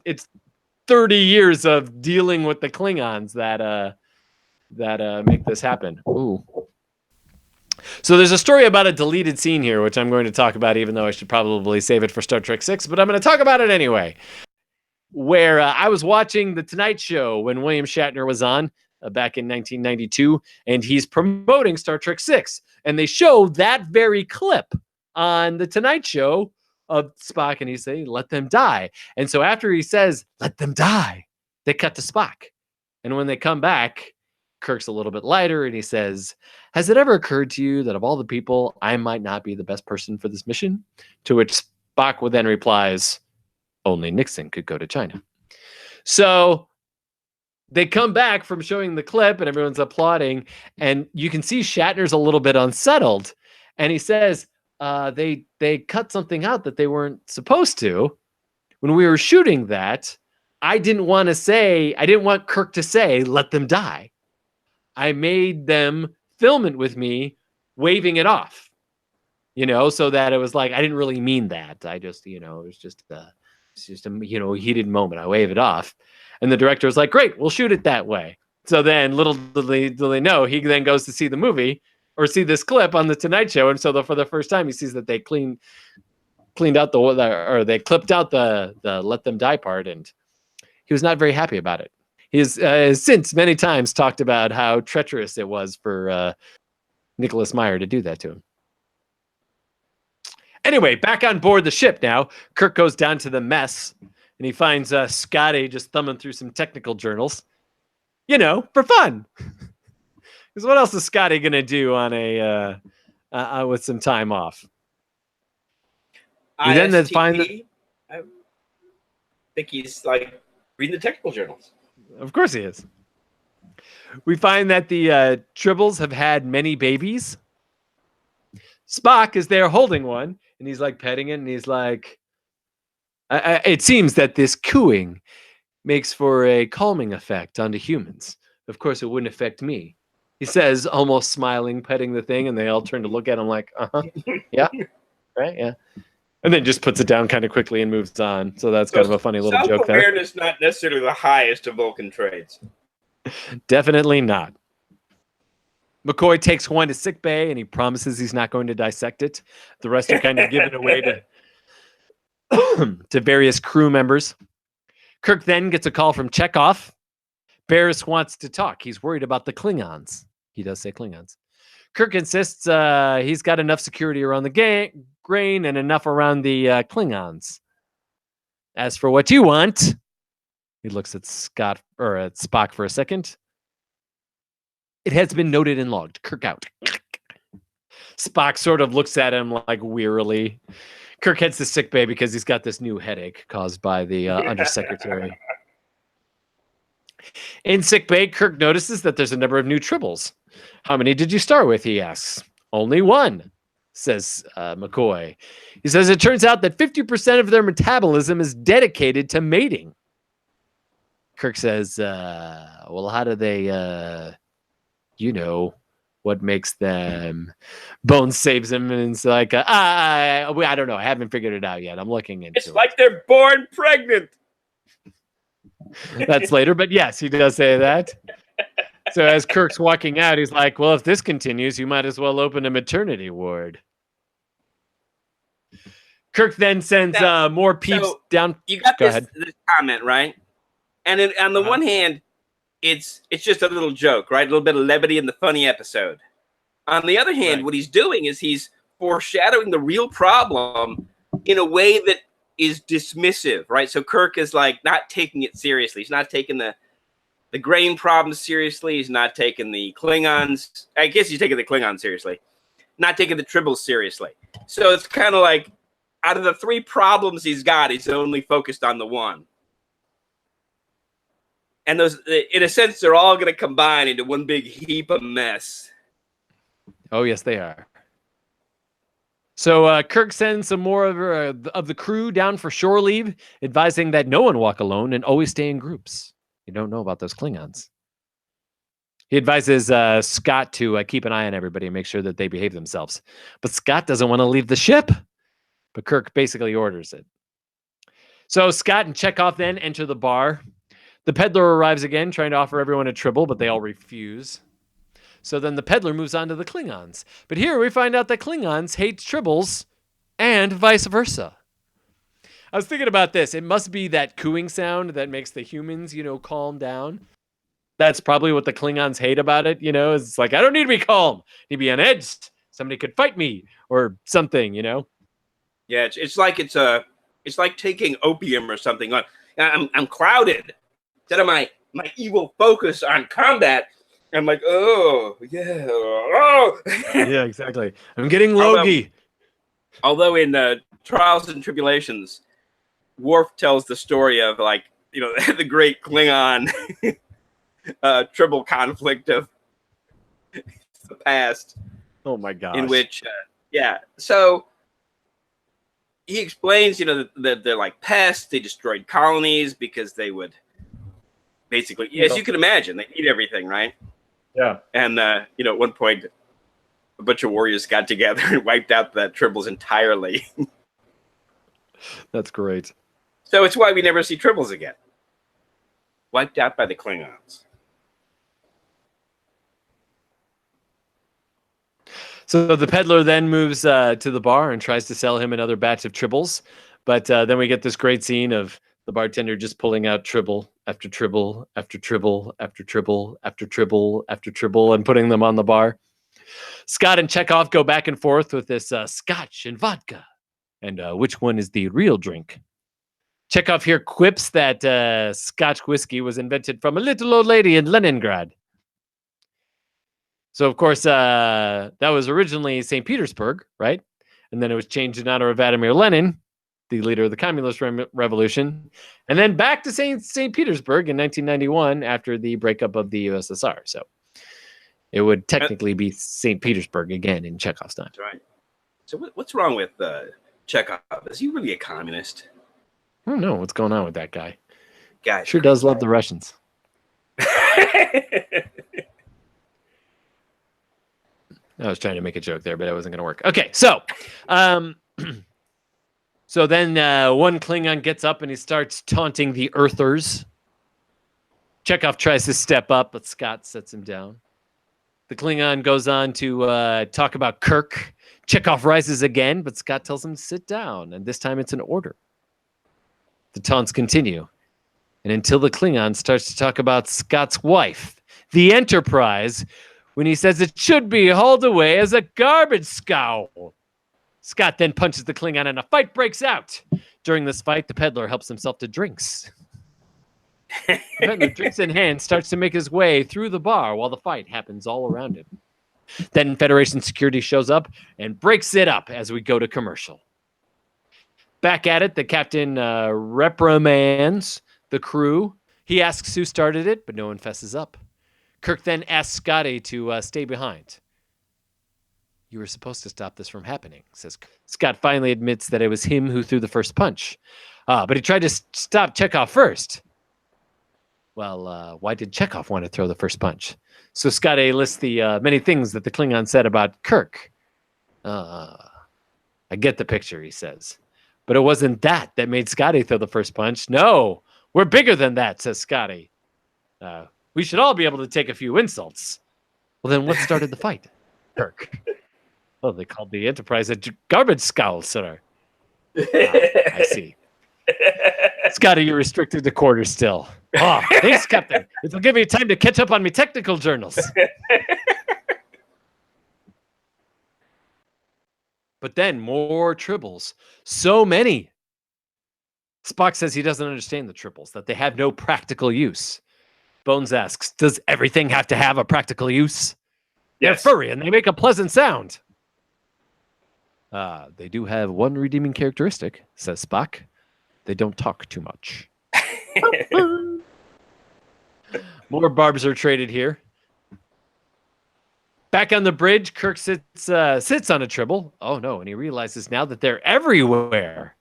it's 30 years of dealing with the Klingons that make this happen. Ooh. So there's a story about a deleted scene here, which I'm going to talk about, even though I should probably save it for Star Trek 6, but I'm going to talk about it anyway. Where I was watching The Tonight Show when William Shatner was on back in 1992, and he's promoting Star Trek 6. And they show that very clip on The Tonight Show of Spock, and he's saying, let them die. And so after he says, let them die, they cut to Spock. And when they come back, Kirk's a little bit lighter, and he says, has it ever occurred to you that of all the people, I might not be the best person for this mission? To which Spock would then replies, only Nixon could go to China. So they come back from showing the clip, and everyone's applauding, and you can see Shatner's a little bit unsettled. And he says, they cut something out that they weren't supposed to. When we were shooting that, I didn't want Kirk to say, let them die. I made them film it with me waving it off, so that it was like, I didn't really mean that. I just, it was just a heated moment. I wave it off. And the director was like, great, we'll shoot it that way. So then little do they know, he then goes to see the movie or see this clip on the Tonight Show. And so for the first time, he sees that they cleaned out they clipped out the let them die part. And he was not very happy about it. He has since many times talked about how treacherous it was for Nicholas Meyer to do that to him. Anyway, back on board the ship now. Kirk goes down to the mess, and he finds Scotty just thumbing through some technical journals, for fun. Because what else is Scotty going to do on with some time off? I think he's like reading the technical journals. Of course he is. We find that the Tribbles have had many babies. Spock is there holding one, and he's like petting it, and he's like, it seems that this cooing makes for a calming effect onto humans. Of course, it wouldn't affect me. He says, almost smiling, petting the thing, and they all turn to look at him like, yeah, right, yeah. And then just puts it down kind of quickly and moves on. So that's kind of a funny little joke there. Self-awareness not necessarily the highest of Vulcan traits. Definitely not. McCoy takes one to sickbay, and he promises he's not going to dissect it. The rest are kind of given away to various crew members. Kirk then gets a call from Chekhov. Barris wants to talk. He's worried about the Klingons. He does say Klingons. Kirk insists he's got enough security around the grain and enough around the Klingons. As for what you want, he looks at Spock for a second. It has been noted and logged. Kirk out. Spock sort of looks at him like wearily. Kirk heads to sickbay because he's got this new headache caused by the undersecretary. In sickbay, Kirk notices that there's a number of new Tribbles. How many did you start with? He asks. Only one, says McCoy. He says it turns out that 50% of their metabolism is dedicated to mating. Kirk says, well, how do they, what makes them? Bones saves him, and it's like, I don't know. I haven't figured it out yet. I'm looking into it. It's like they're born pregnant. That's later, but yes, he does say that. So as Kirk's walking out, he's like, well, if this continues, you might as well open a maternity ward. Kirk then sends more peeps down. You got Go this ahead. comment, right? And on the one hand, it's just a little joke, right? A little bit of levity in the funny episode. On the other hand, what he's doing is he's foreshadowing the real problem in a way that is dismissive, right? So Kirk is like not taking it seriously. He's not taking the grain problem seriously. He's not taking the Klingons. I guess he's taking the Klingons seriously. Not taking the Tribbles seriously. So it's kind of like out of the three problems he's got, he's only focused on the one. And those, in a sense, they're all going to combine into one big heap of mess. Oh, yes, they are. So Kirk sends some more of the crew down for shore leave, advising that no one walk alone and always stay in groups. You don't know about those Klingons. He advises Scott to keep an eye on everybody and make sure that they behave themselves. But Scott doesn't want to leave the ship. But Kirk basically orders it. So Scott and Chekhov then enter the bar. The peddler arrives again, trying to offer everyone a tribble, but they all refuse. So then the peddler moves on to the Klingons. But here we find out that Klingons hate tribbles and vice versa. I was thinking about this. It must be that cooing sound that makes the humans, calm down. That's probably what the Klingons hate about it, It's like, I don't need to be calm. I need to be on edge. Somebody could fight me or something, Yeah, it's like taking opium or something. I'm clouded. Instead of my evil focus on combat, I'm like, oh yeah, oh. Yeah, exactly. I'm getting logy. Although in Trials and Tribulations, Worf tells the story of the great Klingon tribble conflict of the past. Oh my gosh. In which, so. He explains, that they're like pests. They destroyed colonies because they would basically, as you can imagine, they eat everything, right? Yeah. And, at one point, a bunch of warriors got together and wiped out the Tribbles entirely. That's great. So it's why we never see Tribbles again. Wiped out by the Klingons. So the peddler then moves to the bar and tries to sell him another batch of tribbles. But then we get this great scene of the bartender just pulling out tribble after tribble after tribble after tribble after tribble after tribble and putting them on the bar. Scott and Chekhov go back and forth with this scotch and vodka. And which one is the real drink? Chekhov here quips that Scotch whiskey was invented from a little old lady in Leningrad. So, of course, that was originally St. Petersburg, right? And then it was changed in honor of Vladimir Lenin, the leader of the Communist Revolution. And then back to St. Petersburg in 1991 after the breakup of the USSR. So it would technically be St. Petersburg again in Chekhov's time. That's right. So what's wrong with Chekhov? Is he really a communist? I don't know what's going on with that guy. Guy sure does love the Russians. I was trying to make a joke there, but it wasn't going to work. Okay, so so then one Klingon gets up and he starts taunting the Earthers. Chekhov tries to step up, but Scott sets him down. The Klingon goes on to talk about Kirk. Chekhov rises again, but Scott tells him to sit down, and this time it's an order. The taunts continue, and until the Klingon starts to talk about Scott's wife, the Enterprise, when he says it should be hauled away as a garbage scow. Scott then punches the Klingon and a fight breaks out. During this fight, the peddler helps himself to drinks. The peddler, drinks in hand, starts to make his way through the bar while the fight happens all around him. Then Federation security shows up and breaks it up as we go to commercial. Back at it, the captain reprimands the crew. He asks who started it, but no one fesses up. Kirk then asks Scotty to stay behind. You were supposed to stop this from happening, says Kirk. Scott finally admits that it was him who threw the first punch. But he tried to stop Chekhov first. Well, why did Chekhov want to throw the first punch? So Scotty lists the many things that the Klingon said about Kirk. I get the picture, he says. But it wasn't that made Scotty throw the first punch. No, we're bigger than that, says Scotty. We should all be able to take a few insults. Well, then what started the fight? Kirk. Oh, they called the Enterprise a garbage scowl, sir. I see. Scotty, you're restricted to quarters still. Oh, thanks, Captain. It'll give me time to catch up on my technical journals. But then more tribbles. So many. Spock says he doesn't understand the tribbles, that they have no practical use. Bones asks, does everything have to have a practical use? Yes. They're furry and they make a pleasant sound. They do have one redeeming characteristic, says Spock. They don't talk too much. More barbs are traded here. Back on the bridge, Kirk sits on a tribble. Oh no, and he realizes now that they're everywhere.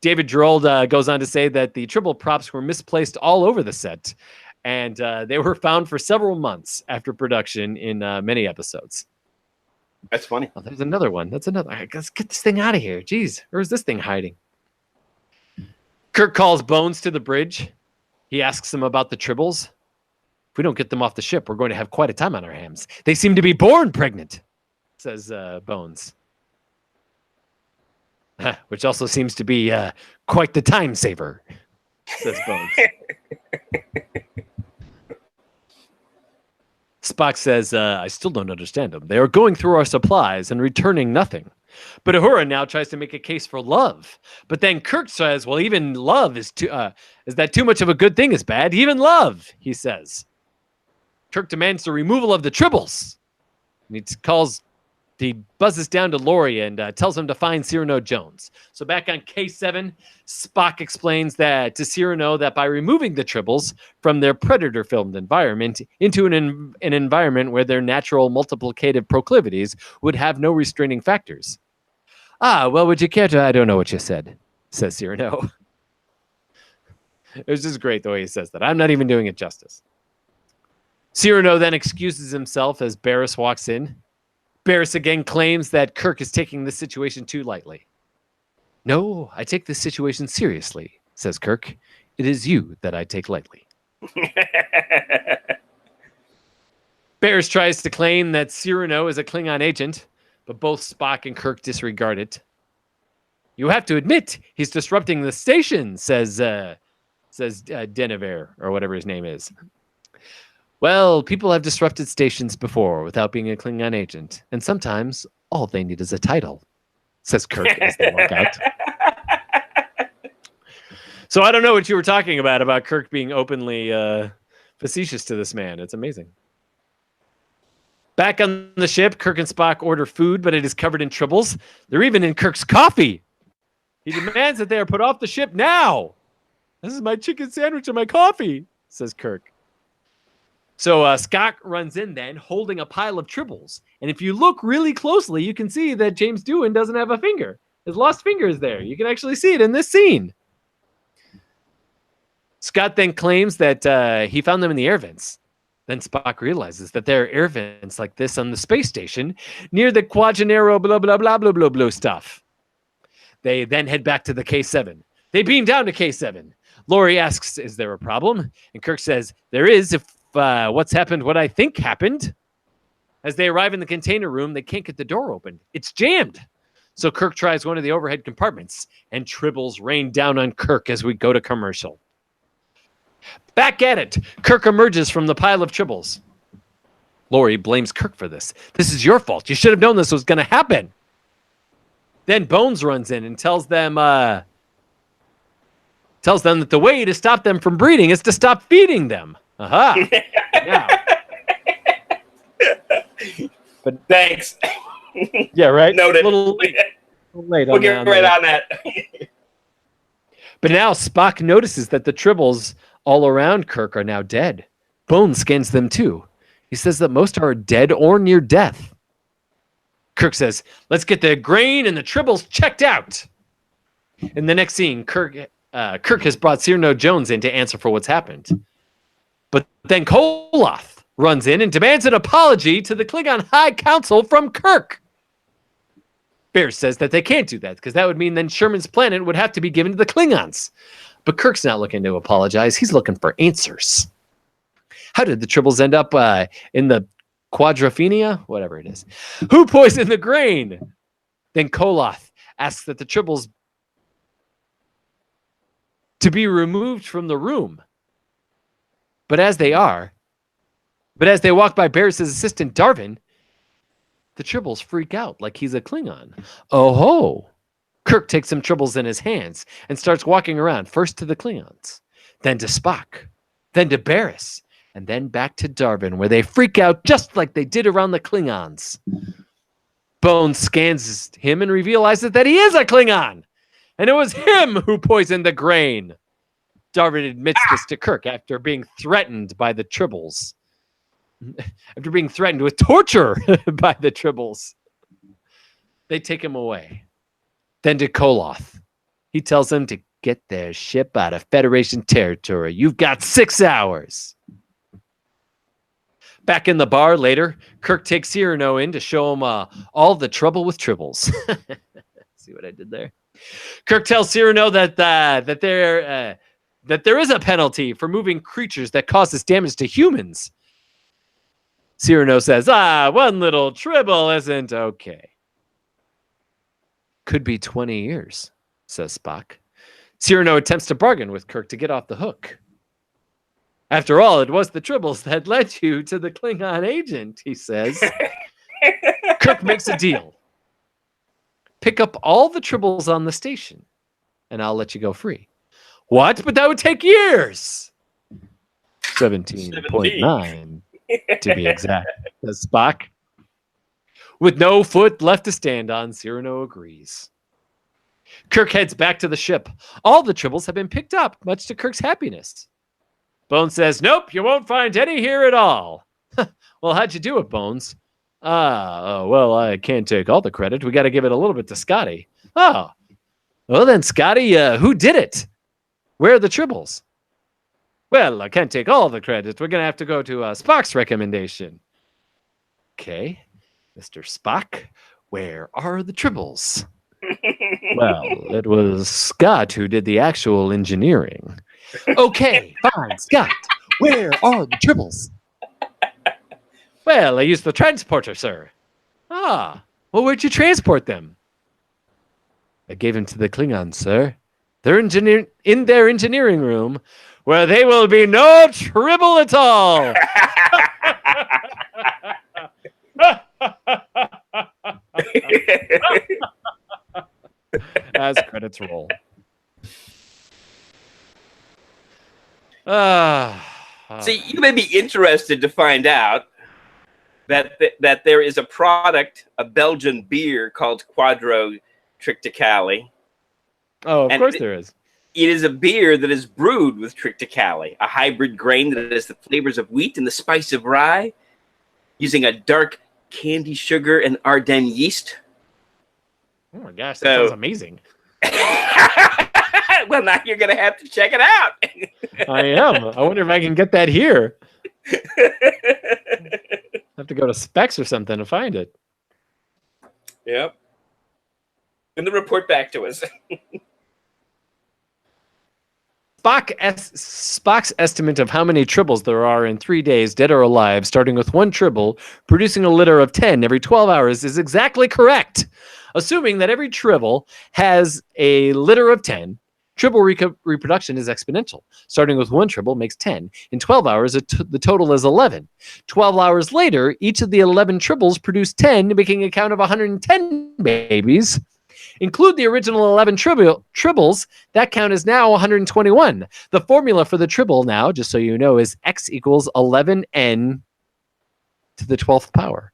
David Gerald goes on to say that the tribble props were misplaced all over the set, and they were found for several months after production in many episodes. That's funny. Oh, there's another one. That's another. Let's get this thing out of here. Jeez, where's this thing hiding? Kirk calls Bones to the bridge. He asks him about the tribbles. If we don't get them off the ship, we're going to have quite a time on our hands. They seem to be born pregnant, says Bones. Which also seems to be quite the time saver, says Bones. Spock says, I still don't understand them. They are going through our supplies and returning nothing. But Uhura now tries to make a case for love. But then Kirk says, well, even love is that too much of a good thing is bad? Even love, he says. Kirk demands the removal of the tribbles. And he buzzes down to Laurie and tells him to find Cyrano Jones. So back on K7, Spock explains that to Cyrano that by removing the tribbles from their predator-filmed environment into an environment where their natural multiplicative proclivities would have no restraining factors. Well, would you care to? I don't know what you said, says Cyrano. It was just great the way he says that. I'm not even doing it justice. Cyrano then excuses himself as Barris walks in. Barris again claims that Kirk is taking this situation too lightly. No, I take this situation seriously, says Kirk. It is you that I take lightly. Barris tries to claim that Cyrano is a Klingon agent, but both Spock and Kirk disregard it. You have to admit he's disrupting the station, says Denevere, or whatever his name is. Well, people have disrupted stations before without being a Klingon agent, and sometimes all they need is a title, says Kirk as they walk out. So I don't know what you were talking about Kirk being openly facetious to this man. It's amazing. Back on the ship, Kirk and Spock order food, but it is covered in tribbles. They're even in Kirk's coffee. He demands that they are put off the ship now. This is my chicken sandwich and my coffee, says Kirk. So Scott runs in then, holding a pile of tribbles. And if you look really closely, you can see that James Doohan doesn't have a finger. His lost finger is there. You can actually see it in this scene. Scott then claims that he found them in the air vents. Then Spock realizes that there are air vents like this on the space station near the Quadraro blah, blah, blah, blah, blah, blah stuff. They then head back to the K7. They beam down to K7. Laurie asks, is there a problem? And Kirk says, there is if what's happened, what I think happened. As they arrive in the container room, they can't get the door open. It's jammed. So Kirk tries one of the overhead compartments, and tribbles rain down on Kirk as we go to commercial. Back at it, Kirk emerges from the pile of tribbles. Laurie blames Kirk for this. This is your fault. You should have known this was going to happen. Then Bones runs in and tells them that the way to stop them from breeding is to stop feeding them. Aha. Now. But thanks. Yeah, right? Noted. A little late We'll get right on that. But now Spock notices that the tribbles all around Kirk are now dead. Bones scans them too. He says that most are dead or near death. Kirk says, let's get the grain and the tribbles checked out. In the next scene, Kirk has brought Cyrano Jones in to answer for what's happened. But then Koloth runs in and demands an apology to the Klingon High Council from Kirk. Bear says that they can't do that because that would mean then Sherman's planet would have to be given to the Klingons. But Kirk's not looking to apologize. He's looking for answers. How did the Tribbles end up in the Quadrophenia? Whatever it is. Who poisoned the grain? Then Koloth asks that the Tribbles to be removed from the room. But as they walk by Barris' assistant Darvin, the Tribbles freak out like he's a Klingon. Oh ho! Kirk takes some Tribbles in his hands and starts walking around, first to the Klingons, then to Spock, then to Barris, and then back to Darvin, where they freak out just like they did around the Klingons. Bones scans him and realizes that he is a Klingon, and it was him who poisoned the grain. Darvin admits this to Kirk after being threatened by the Tribbles. After being threatened with torture by the Tribbles. They take him away. Then to Koloth. He tells them to get their ship out of Federation territory. You've got 6 hours. Back in the bar later, Kirk takes Cyrano in to show him all the trouble with Tribbles. See what I did there? Kirk tells Cyrano that there is a penalty for moving creatures that causes damage to humans. Cyrano says, one little Tribble isn't okay. Could be 20 years, says Spock. Cyrano attempts to bargain with Kirk to get off the hook. After all, it was the Tribbles that led you to the Klingon agent, he says. Kirk makes a deal. Pick up all the Tribbles on the station, and I'll let you go free. What? But that would take years. 17.9 to be exact, says Spock. With no foot left to stand on, Cyrano agrees. Kirk heads back to the ship. All the Tribbles have been picked up, much to Kirk's happiness. Bones says, nope, you won't find any here at all. Well, how'd you do it, Bones? Well, I can't take all the credit. We got to give it a little bit to Scotty. Oh, well then, Scotty, who did it? Where are the Tribbles? Well, I can't take all the credit. We're going to have to go to Spock's recommendation. Okay, Mr. Spock, where are the Tribbles? Well, it was Scott who did the actual engineering. Okay, fine, Scott, where are the Tribbles? Well, I used the transporter, sir. Well, where'd you transport them? I gave them to the Klingons, sir. They're in their engineering room, where they will be no Tribble at all. As credits roll. See, you may be interested to find out that there is a product, a Belgian beer called Quadro Triticale. Oh, of course there is. It is a beer that is brewed with Triticale, a hybrid grain that has the flavors of wheat and the spice of rye, using a dark candy sugar and Ardennes yeast. Oh my gosh, that sounds amazing. Well, now you're going to have to check it out. I am. I wonder if I can get that here. Have to go to Specs or something to find it. Yep. And then report back to us. Spock's estimate of how many Tribbles there are in 3 days, dead or alive, starting with one Tribble, producing a litter of 10 every 12 hours, is exactly correct. Assuming that every Tribble has a litter of 10, Tribble reproduction is exponential. Starting with one Tribble makes 10. In 12 hours, the total is 11. 12 hours later, each of the 11 Tribbles produce 10, making a count of 110 babies. Include the original 11 Tribbles, that count is now 121. The formula for the Tribble now, just so you know, is x equals 11n to the 12th power.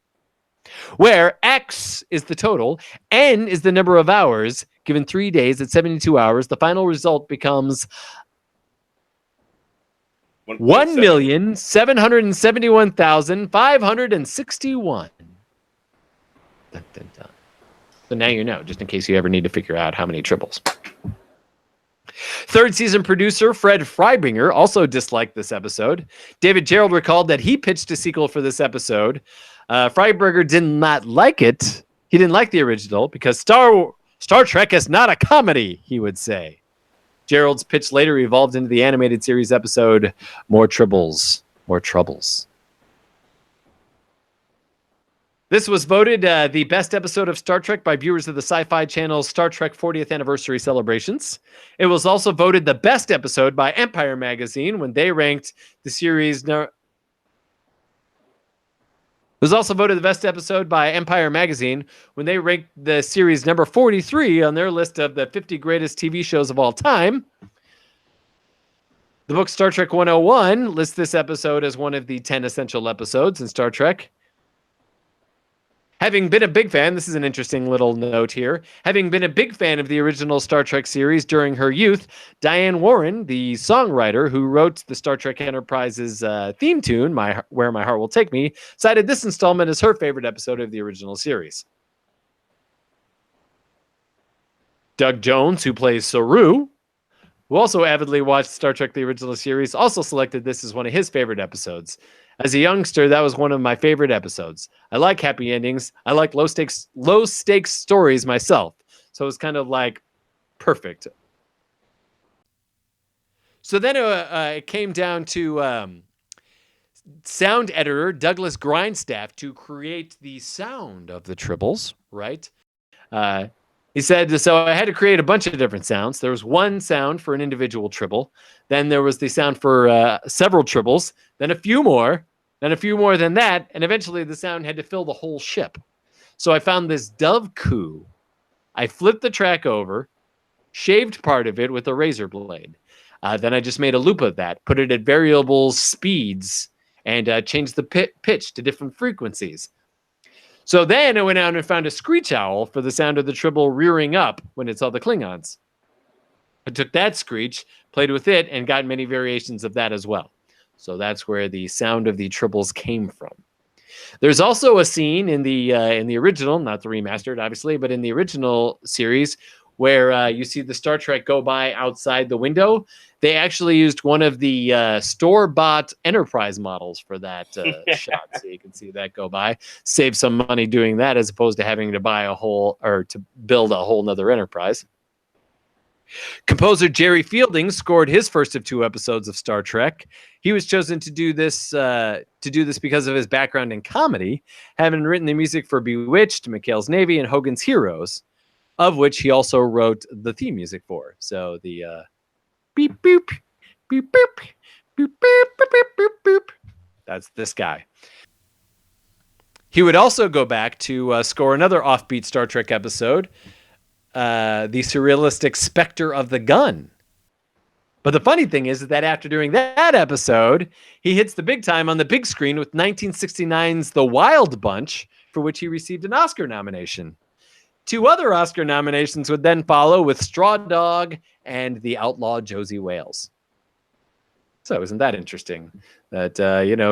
Where x is the total, n is the number of hours. Given 3 days at 72 hours, the final result becomes 1,771,561. Dun, dun, dun. So now you know, just in case you ever need to figure out how many Tribbles. Third season producer Fred Freibringer also disliked this episode. David Gerald recalled that he pitched a sequel for this episode. Freibringer did not like it. He didn't like the original because Star Trek is not a comedy, he would say. Gerald's pitch later evolved into the animated series episode More Tribbles. or Troubles. This was voted the best episode of Star Trek by viewers of the Sci-Fi Channel's Star Trek 40th anniversary celebrations. It was also voted the best episode by Empire Magazine when they ranked the series. It was also voted the best episode by Empire Magazine when they ranked the series number 43 on their list of the 50 greatest TV shows of all time. The book Star Trek 101 lists this episode as one of the 10 essential episodes in Star Trek. Having been a big fan, this is an interesting little note here. Having been a big fan of the original Star Trek series during her youth, Diane Warren, the songwriter who wrote the Star Trek Enterprise's theme tune, Where My Heart Will Take Me, cited this installment as her favorite episode of the original series. Doug Jones, who plays Saru, who also avidly watched Star Trek the original series, also selected this as one of his favorite episodes. As a youngster, that was one of my favorite episodes. I like happy endings. I like low stakes stories myself. So it was kind of like perfect. So then it came down to sound editor Douglas Grindstaff to create the sound of the Tribbles, right? He said, so I had to create a bunch of different sounds. There was one sound for an individual Tribble. Then there was the sound for several Tribbles. Then a few more than that. And eventually the sound had to fill the whole ship. So I found this dove coo. I flipped the track over, shaved part of it with a razor blade. Then I just made a loop of that, put it at variable speeds, and changed the pitch to different frequencies. So then I went out and found a screech owl for the sound of the Tribble rearing up when it saw the Klingons. I took that screech, played with it, and got many variations of that as well. So that's where the sound of the Tribbles came from. There's also a scene in the original, not the remastered, obviously, but in the original series where you see the Star Trek go by outside the window. They actually used one of the store-bought Enterprise models for that shot, so you can see that go by. Save some money doing that as opposed to having to buy to build a whole nother Enterprise. Composer Jerry Fielding scored his first of 2 episodes of Star Trek. He was chosen to do this because of his background in comedy, having written the music for Bewitched, McHale's Navy, and Hogan's Heroes, of which he also wrote the theme music for. So the beep boop, beep boop, boop boop boop boop boop. That's this guy. He would also go back to score another offbeat Star Trek episode, the surrealistic Spectre of the Gun. But the funny thing is that after doing that episode, he hits the big time on the big screen with 1969's The Wild Bunch, for which he received an Oscar nomination. 2 other Oscar nominations would then follow with Straw Dog and The Outlaw Josie Wales. So isn't that interesting? That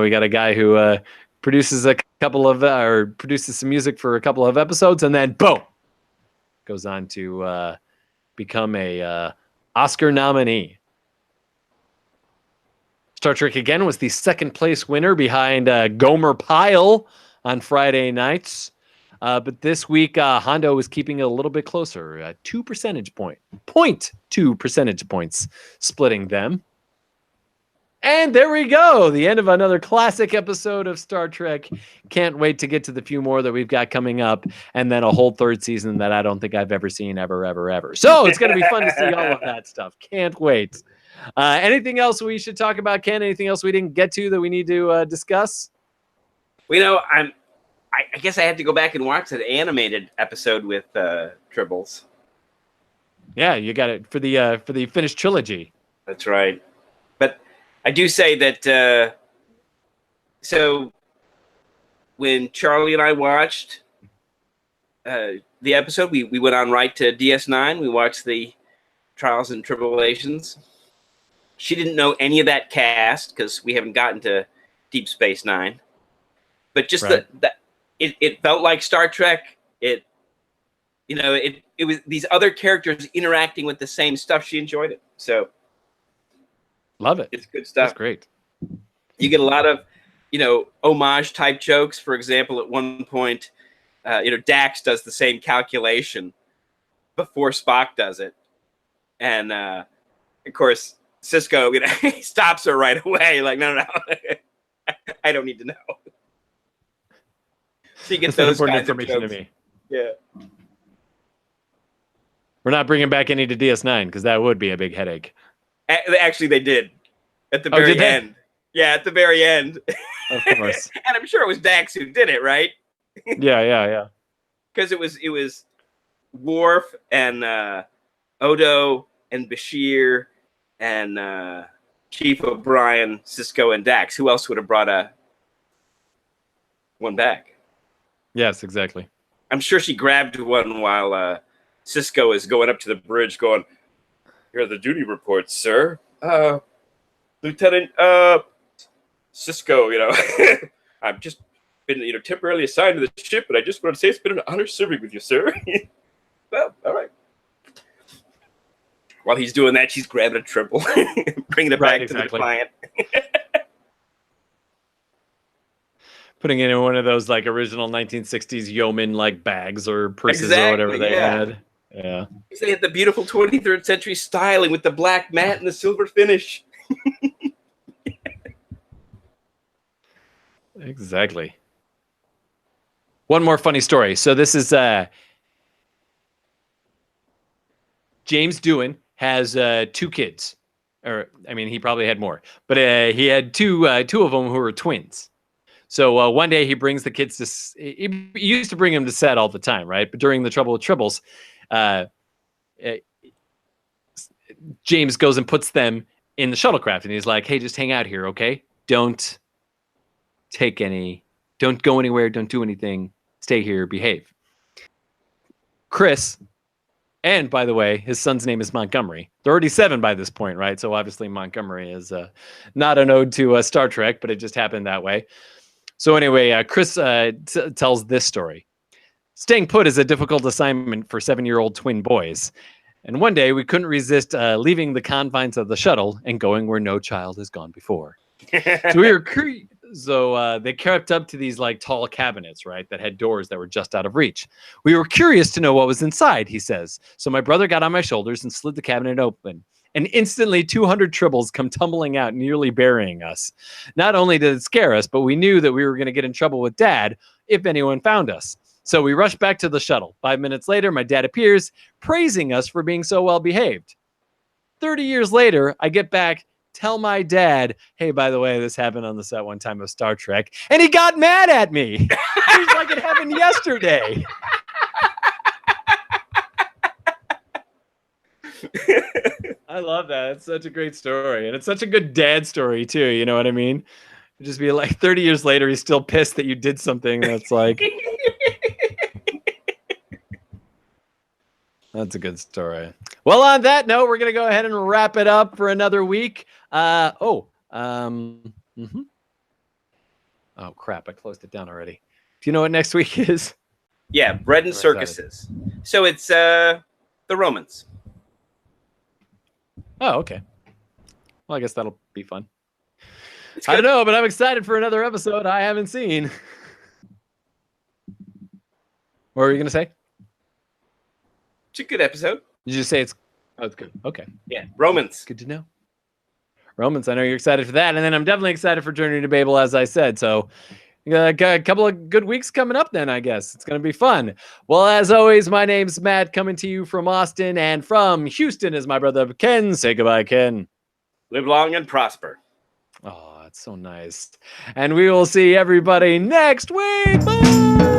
we got a guy who produces some music for a couple of episodes, and then boom, goes on to become a Oscar nominee. Star Trek again was the second place winner behind Gomer Pyle on Friday nights. But this week, Hondo was keeping it a little bit closer, 2 percentage points, 0.2 percentage points splitting them. And there we go. The end of another classic episode of Star Trek. Can't wait to get to the few more that we've got coming up. And then a whole 3rd season that I don't think I've ever seen ever. So it's going to be fun to see all of that stuff. Can't wait. Anything else we should talk about, Ken? Anything else we didn't get to that we need to discuss? I guess I had to go back and watch that animated episode with Tribbles. Yeah, you got it for the finished trilogy. That's right. But I do say that so when Charlie and I watched the episode, we went on right to DS9. We watched the Trials and Tribulations. She didn't know any of that cast because we haven't gotten to Deep Space Nine. But just right. It felt like Star Trek. It was these other characters interacting with the same stuff. She enjoyed it. So love it. It's good stuff. That's great. You get a lot of, homage type jokes. For example, at one point, Dax does the same calculation before Spock does it. And of course, Cisco, he stops her right away. Like, no. I don't need to know. So you get That's not those important kinds of information to jokes. me. Yeah. We're not bringing back any to DS9 because that would be a big headache. Actually, they did at the Oh, very did they? end. Yeah, at the very end. Of course. And I'm sure it was Dax who did it, right? Yeah. Because it was Worf and Odo and Bashir and Chief O'Brien, Cisco, and Dax. Who else would have brought one back? Yes, exactly. I'm sure she grabbed one while Cisco is going up to the bridge going, "Here are the duty reports, sir. Lieutenant Cisco, I've just been, temporarily assigned to the ship, but I just want to say it's been an honor serving with you, sir." Well, all right. While he's doing that, she's grabbing a triple, bringing it back to the client. Putting it in one of those like original 1960s yeoman like bags or purses or whatever they had. Yeah. They had the beautiful 23rd century styling with the black mat and the silver finish. Exactly. One more funny story. So this is James Doohan has 2 kids. Or I mean, he probably had more, but he had two of them who were twins. So one day he brings the kids to. He used to bring them to set all the time, right? But during the trouble with Tribbles, James goes and puts them in the shuttlecraft, and he's like, "Hey, just hang out here, okay? Don't go anywhere, don't do anything. Stay here, behave." Chris, and by the way, his son's name is Montgomery. They're already 7 by this point, right? So obviously Montgomery is not an ode to Star Trek, but it just happened that way. So anyway, Chris tells this story. Staying put is a difficult assignment for 7-year-old twin boys. And one day we couldn't resist leaving the confines of the shuttle and going where no child has gone before. So they crept up to these like tall cabinets, right, that had doors that were just out of reach. We were curious to know what was inside, he says. So my brother got on my shoulders and slid the cabinet open. And instantly 200 Tribbles come tumbling out, nearly burying us. Not only did it scare us, but we knew that we were going to get in trouble with Dad if anyone found us. So we rushed back to the shuttle. 5 minutes later, my dad appears, praising us for being so well behaved. 30 years later, I get back, tell my dad, "Hey, by the way, this happened on the set one time of Star Trek," and he got mad at me. It was like it happened yesterday. I love that. It's such a great story. And it's such a good dad story, too. You know what I mean? It'd just be like 30 years later, he's still pissed that you did something that's like... That's a good story. Well, on that note, we're going to go ahead and wrap it up for another week. Oh, crap. I closed it down already. Do you know what next week is? Yeah, bread and circuses. So it's the Romans. Oh, okay. Well, I guess that'll be fun. I don't know, but I'm excited for another episode I haven't seen. What were you going to say? It's a good episode. Did you say it's... Oh, it's good. Okay. Yeah, Romans. Good to know. Romans, I know you're excited for that. And then I'm definitely excited for Journey to Babel, as I said. So got a couple of good weeks coming up then, I guess. It's going to be fun. Well, as always, my name's Matt, coming to you from Austin, and from Houston is my brother Ken. Say goodbye, Ken. Live long and prosper. Oh, that's so nice. And we will see everybody next week. Bye!